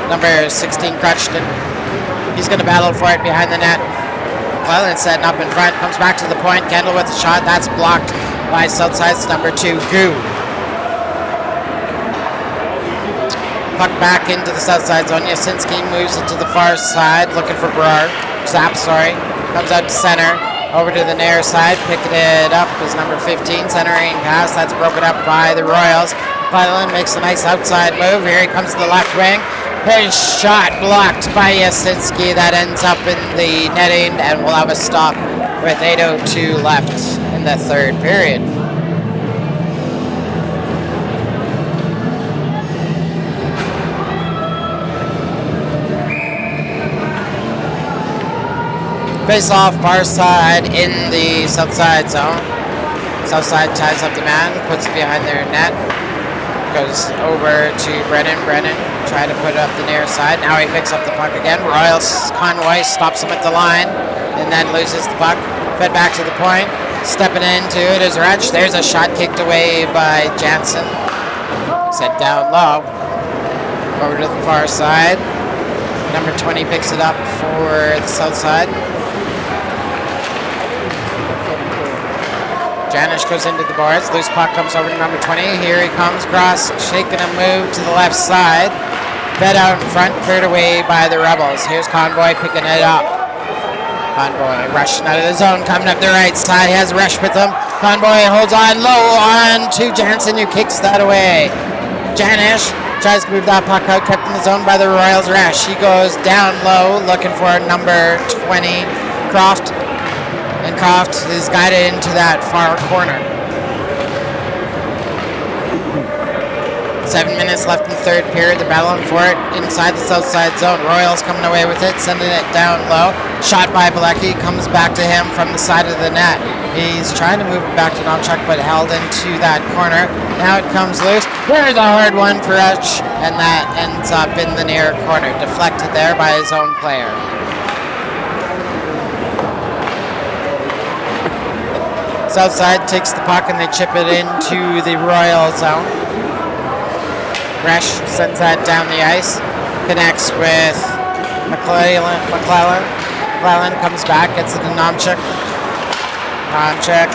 number 16, Crutchton. He's going to battle for it behind the net. McClellan setting up in front. Comes back to the point. Kendall with a shot. That's blocked by south side's number 2, Goo. Puck back into the south side zone. Yasinski moves it to the far side, looking for Brar. Comes out to center. Over to the near side, picking it up is number 15, centering pass. That's broken up by the Royals. McClellan makes a nice outside move. Here he comes to the left wing. His shot blocked by Yasinski. That ends up in the netting, and we'll have a stop with 8:02 left in the third period. Face off far side in the south side zone. South side ties up the man, puts it behind their net. Goes over to Brennan. Brennan trying to put it up the near side. Now he picks up the puck again. Royals Conway stops him at the line and then loses the puck. Fed back to the point. Stepping into it is Retch. There's a shot kicked away by Jansen. Set down low. Over to the far side. Number 20 picks it up for the south side. Janish goes into the boards. Loose puck comes over to number 20. Here he comes. Cross shaking a move to the left side. Fed out in front. Cleared away by the Rebels. Here's Convoy picking it up. Convoy rushing out of the zone. Coming up the right side. He has Rush with him. Convoy holds on low on to Jansen, who kicks that away. Janish tries to move that puck out. Kept in the zone by the Royals. Rush. He goes down low looking for number 20, Croft. And Croft is guided into that far corner. 7 minutes left in the third period. They're battling for it inside the south side zone. Royals coming away with it, sending it down low. Shot by Bilecki, comes back to him from the side of the net. He's trying to move it back to Nomchuk, but held into that corner. Now it comes loose. There's a hard one for Etch, and that ends up in the near corner. Deflected there by his own player. Southside takes the puck and they chip it into the Royal zone. Resch sends that down the ice, connects with McClellan. McClellan comes back, gets it to Nomchuk. Nomchuk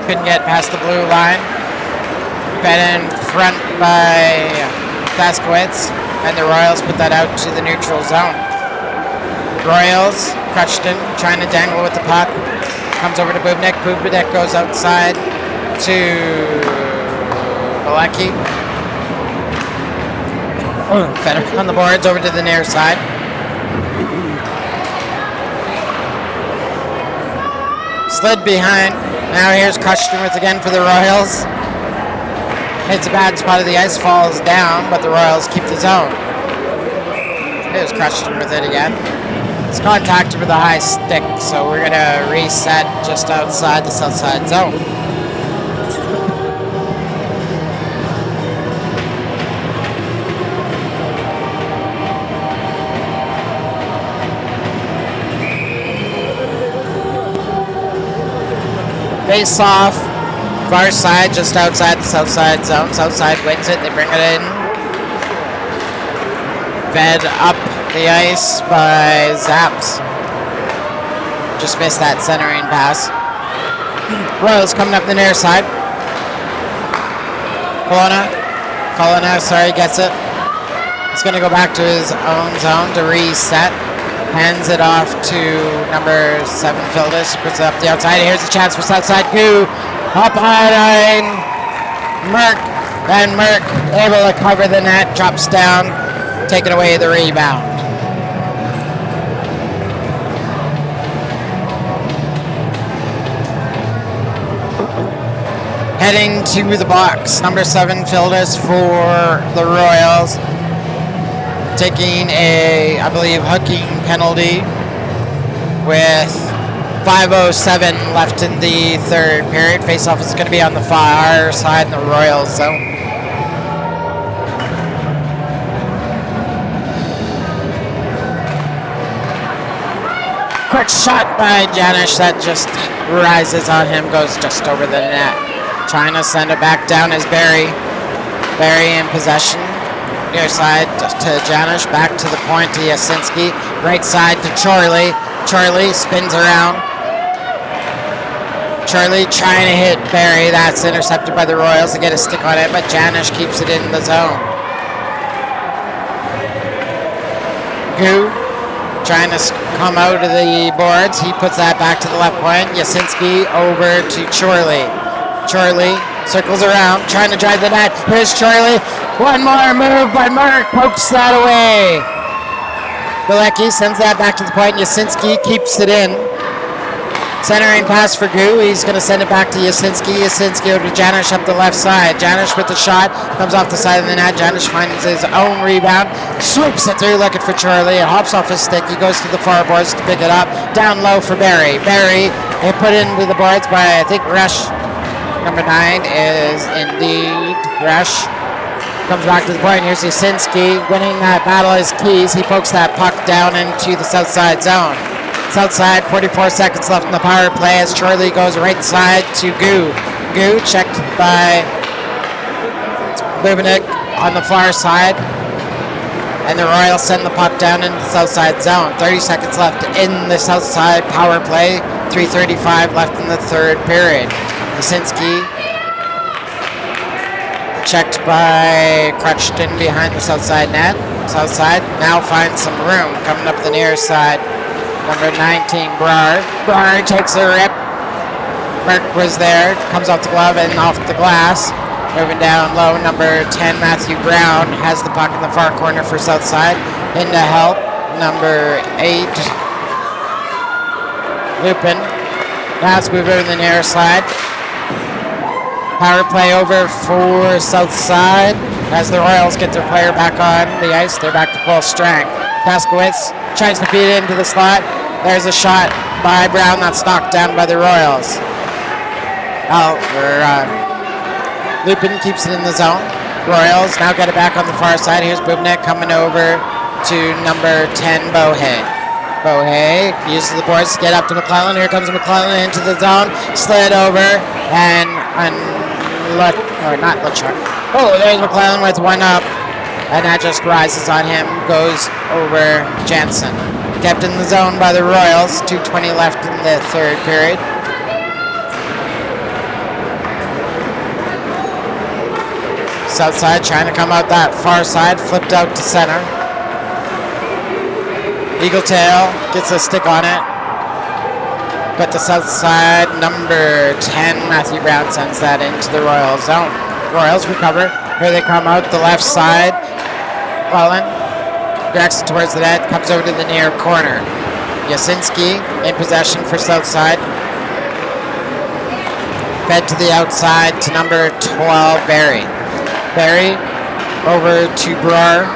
couldn't get past the blue line. Fed in front by Saskowitz, and the Royals put that out to the neutral zone. Royals, Crutchton trying to dangle with the puck. Comes over to Bubnik. Bubnik goes outside to Bilecki. Fed on the boards over to the near side. Slid behind. Now here's Crutchton with again for the Royals. Hits a bad spot of the ice, falls down, but the Royals keep the zone. Here's Crutchton with it again. It's contacted with a high stick, so we're going to reset just outside the south side zone. Face off, far side, just outside the south side zone. South side wins it, they bring it in. Fed up the ice by Zaps. Just missed that centering pass. Royals coming up the near side. Colonna, gets it. He's going to go back to his own zone to reset. Hands it off to number 7, Phildis. Puts it up the outside. Here's a chance for Southside. Goo up on Merck. And Merck able to cover the net. Drops down. Taking away the rebound. Heading to the box, number 7, Phildis for the Royals. Taking a, I believe, hooking penalty with 5:07 left in the third period. Face-off is going to be on the far side in the Royals zone. Quick shot by Janish that just rises on him, goes just over the net. Trying to send it back down is Barry. Barry in possession. Near side to Janish. Back to the point to Yasinski. Right side to Charlie. Charlie spins around. Charlie trying to hit Barry. That's intercepted by the Royals to get a stick on it, but Janish keeps it in the zone. Goo trying to come out of the boards. He puts that back to the left point. Yasinski over to Charlie. Charlie circles around, trying to drive the net. Here's Charlie. One more move, but Merck pokes that away. Bilecki sends that back to the point. Yasinski keeps it in. Centering pass for Goo. He's going to send it back to Yasinski. Yasinski over to Janish up the left side. Janish with the shot. Comes off the side of the net. Janish finds his own rebound. Swoops it through looking for Charlie. It hops off his stick. He goes to the far boards to pick it up. Down low for Barry. Barry put into the boards by, I think, Rush. Number 9 is indeed Rush. Comes back to the point. Here's Yasinski winning that battle as Keys. He pokes that puck down into the south side zone. South side, 44 seconds left in the power play as Charlie goes right side to Goo. Goo checked by Bubenik on the far side. And the Royals send the puck down into the south side zone. 30 seconds left in the south side power play. 3:35 left in the third period. Yasinski checked by Crutchton behind the south side net. South side now finds some room coming up the near side. Number 19, Brar. Brar takes a rip. Merck was there. Comes off the glove and off the glass. Moving down low, number 10, Matthew Brown, has the puck in the far corner for south side. In to help, number 8, Lupin. Now it's moved over to the near side. Power play over for south side. As the Royals get their player back on the ice, they're back to full strength. Paskowitz tries to feed it into the slot. There's a shot by Brown that's knocked down by the Royals. Lupin keeps it in the zone. Royals now get it back on the far side. Here's Bubnik coming over to number 10, Bohe. Bohe uses the boards to get up to McClellan. Here comes McClellan into the zone. Slid over and not LeChuck. Oh, there's McClellan with one up. And that just rises on him. Goes over Jansen. Kept in the zone by the Royals. 2:20 left in the third period. South side trying to come out that far side. Flipped out to center. Eagle Tail gets a stick on it. But the south side, number 10, Matthew Brown, sends that into the Royals zone. Royals recover. Here they come out the left side. McClellan directs it towards the net. Comes over to the near corner. Yasinski in possession for south side. Fed to the outside to number 12, Barry. Barry over to Brar.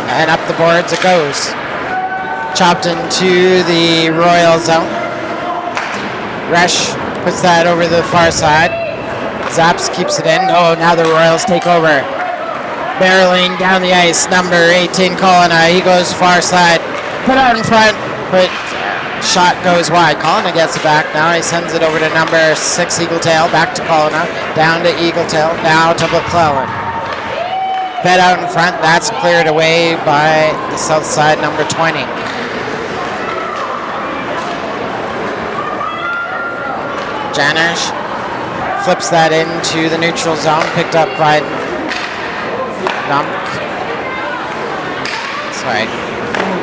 And up the boards it goes. Chopped into the Royal zone. Resch puts that over the far side. Zaps keeps it in. Oh, now the Royals take over. Barreling down the ice, number 18, Colonna. He goes far side. Put out in front. Shot goes wide. Colonna gets it back. Now he sends it over to number 6, Eagletail. Back to Colonna. Down to Eagletail. Now to McClellan. Fed out in front. That's cleared away by the south side, number 20. Janish flips that into the neutral zone, picked up by Nump. Sorry.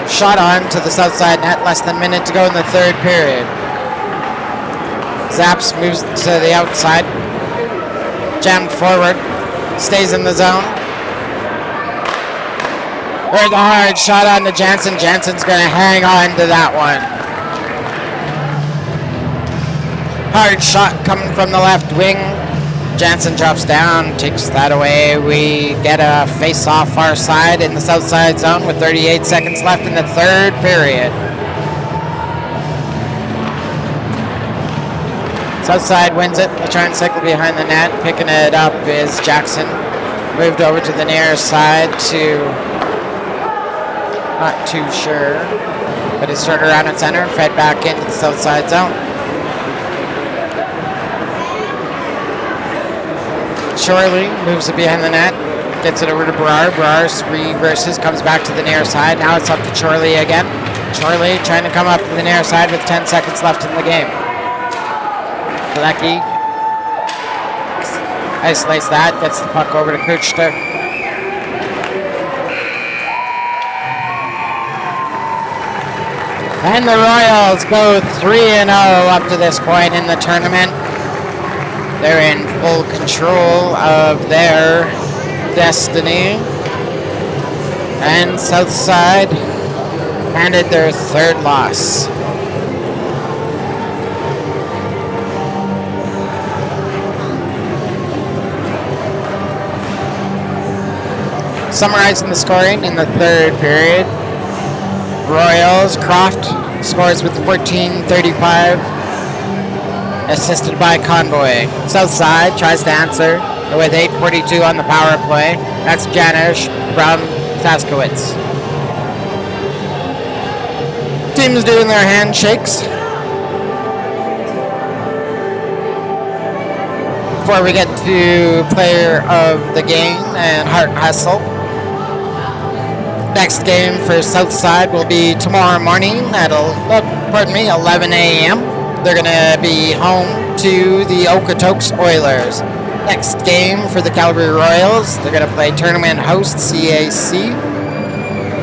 Shot on to the south side net, less than a minute to go in the third period. Zaps moves to the outside, jammed forward, stays in the zone. There's a hard shot on to Jansen. Jansen's going to hang on to that one. Hard shot coming from the left wing. Jansen drops down, takes that away. We get a face-off far side in the south side zone with 38 seconds left in the third period. South side wins it. They try and cycle behind the net. Picking it up is Jackson. Moved over to the near side to, not too sure, but it's turned around at center and fed back into the south side zone. Shorely moves it behind the net, gets it over to Brar. Brar reverses, comes back to the near side. Now it's up to Chorley again. Chorley trying to come up to the near side with 10 seconds left in the game. Galecki isolates that, gets the puck over to Kuchta. And the Royals go 3-0 up to this point in the tournament. They're in full control of their destiny. And Southside handed their third loss. Summarizing the scoring in the third period. Royals, Croft scores with 14:35. Assisted by Convoy. Southside tries to answer with 8:42 on the power play. That's Janish from Saskowitz. Teams doing their handshakes. Before we get to player of the game and Heart and Hustle. Next game for Southside will be tomorrow morning at 11 a.m. They're going to be home to the Okotoks Oilers. Next game for the Calgary Royals, they're going to play tournament host CAC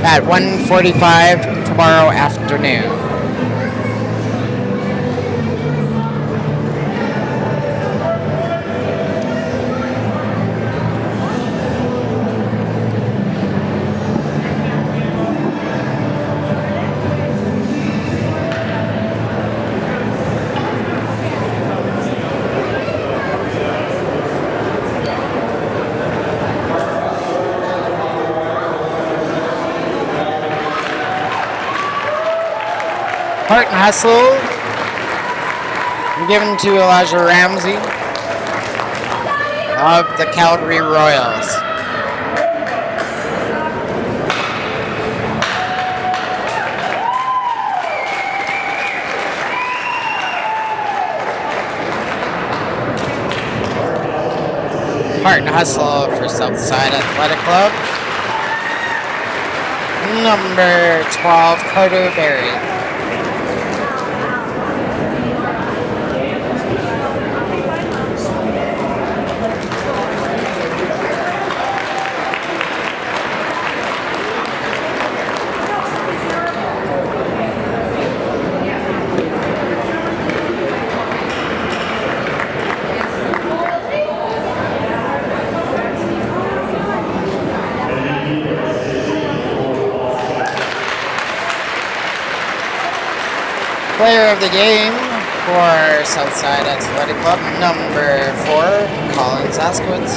at 1:45 tomorrow afternoon. Heart and Hustle given to Elijah Ramsey of the Calgary Royals. Heart and Hustle for Southside Athletic Club. Number 12, Carter Berry. Player of the game for Southside Athletic Club, number 4, Colin Saskowitz.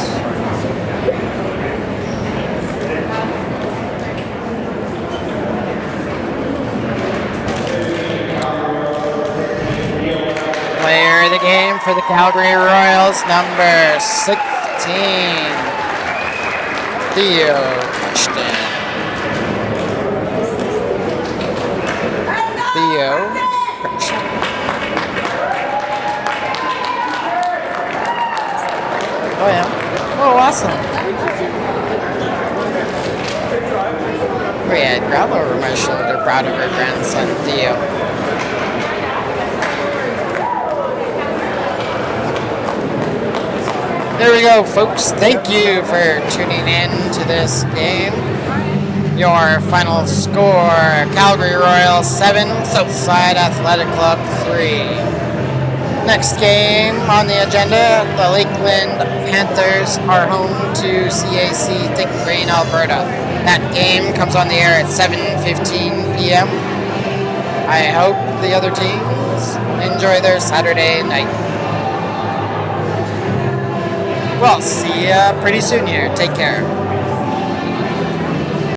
Player of the game for the Calgary Royals, number 16, Theo Ashton. Theo. Oh yeah. Oh, awesome. Calgary at Growler Promotion. They're proud of her grandson, Theo. There we go, folks. Thank you for tuning in to this game. Your final score, Calgary Royals 7, Southside Athletic Club 3. Next game on the agenda, the Lakeland Panthers are home to CAC Thick Green, Alberta. That game comes on the air at 7:15 p.m. I hope the other teams enjoy their Saturday night. Well, see ya pretty soon here. Take care.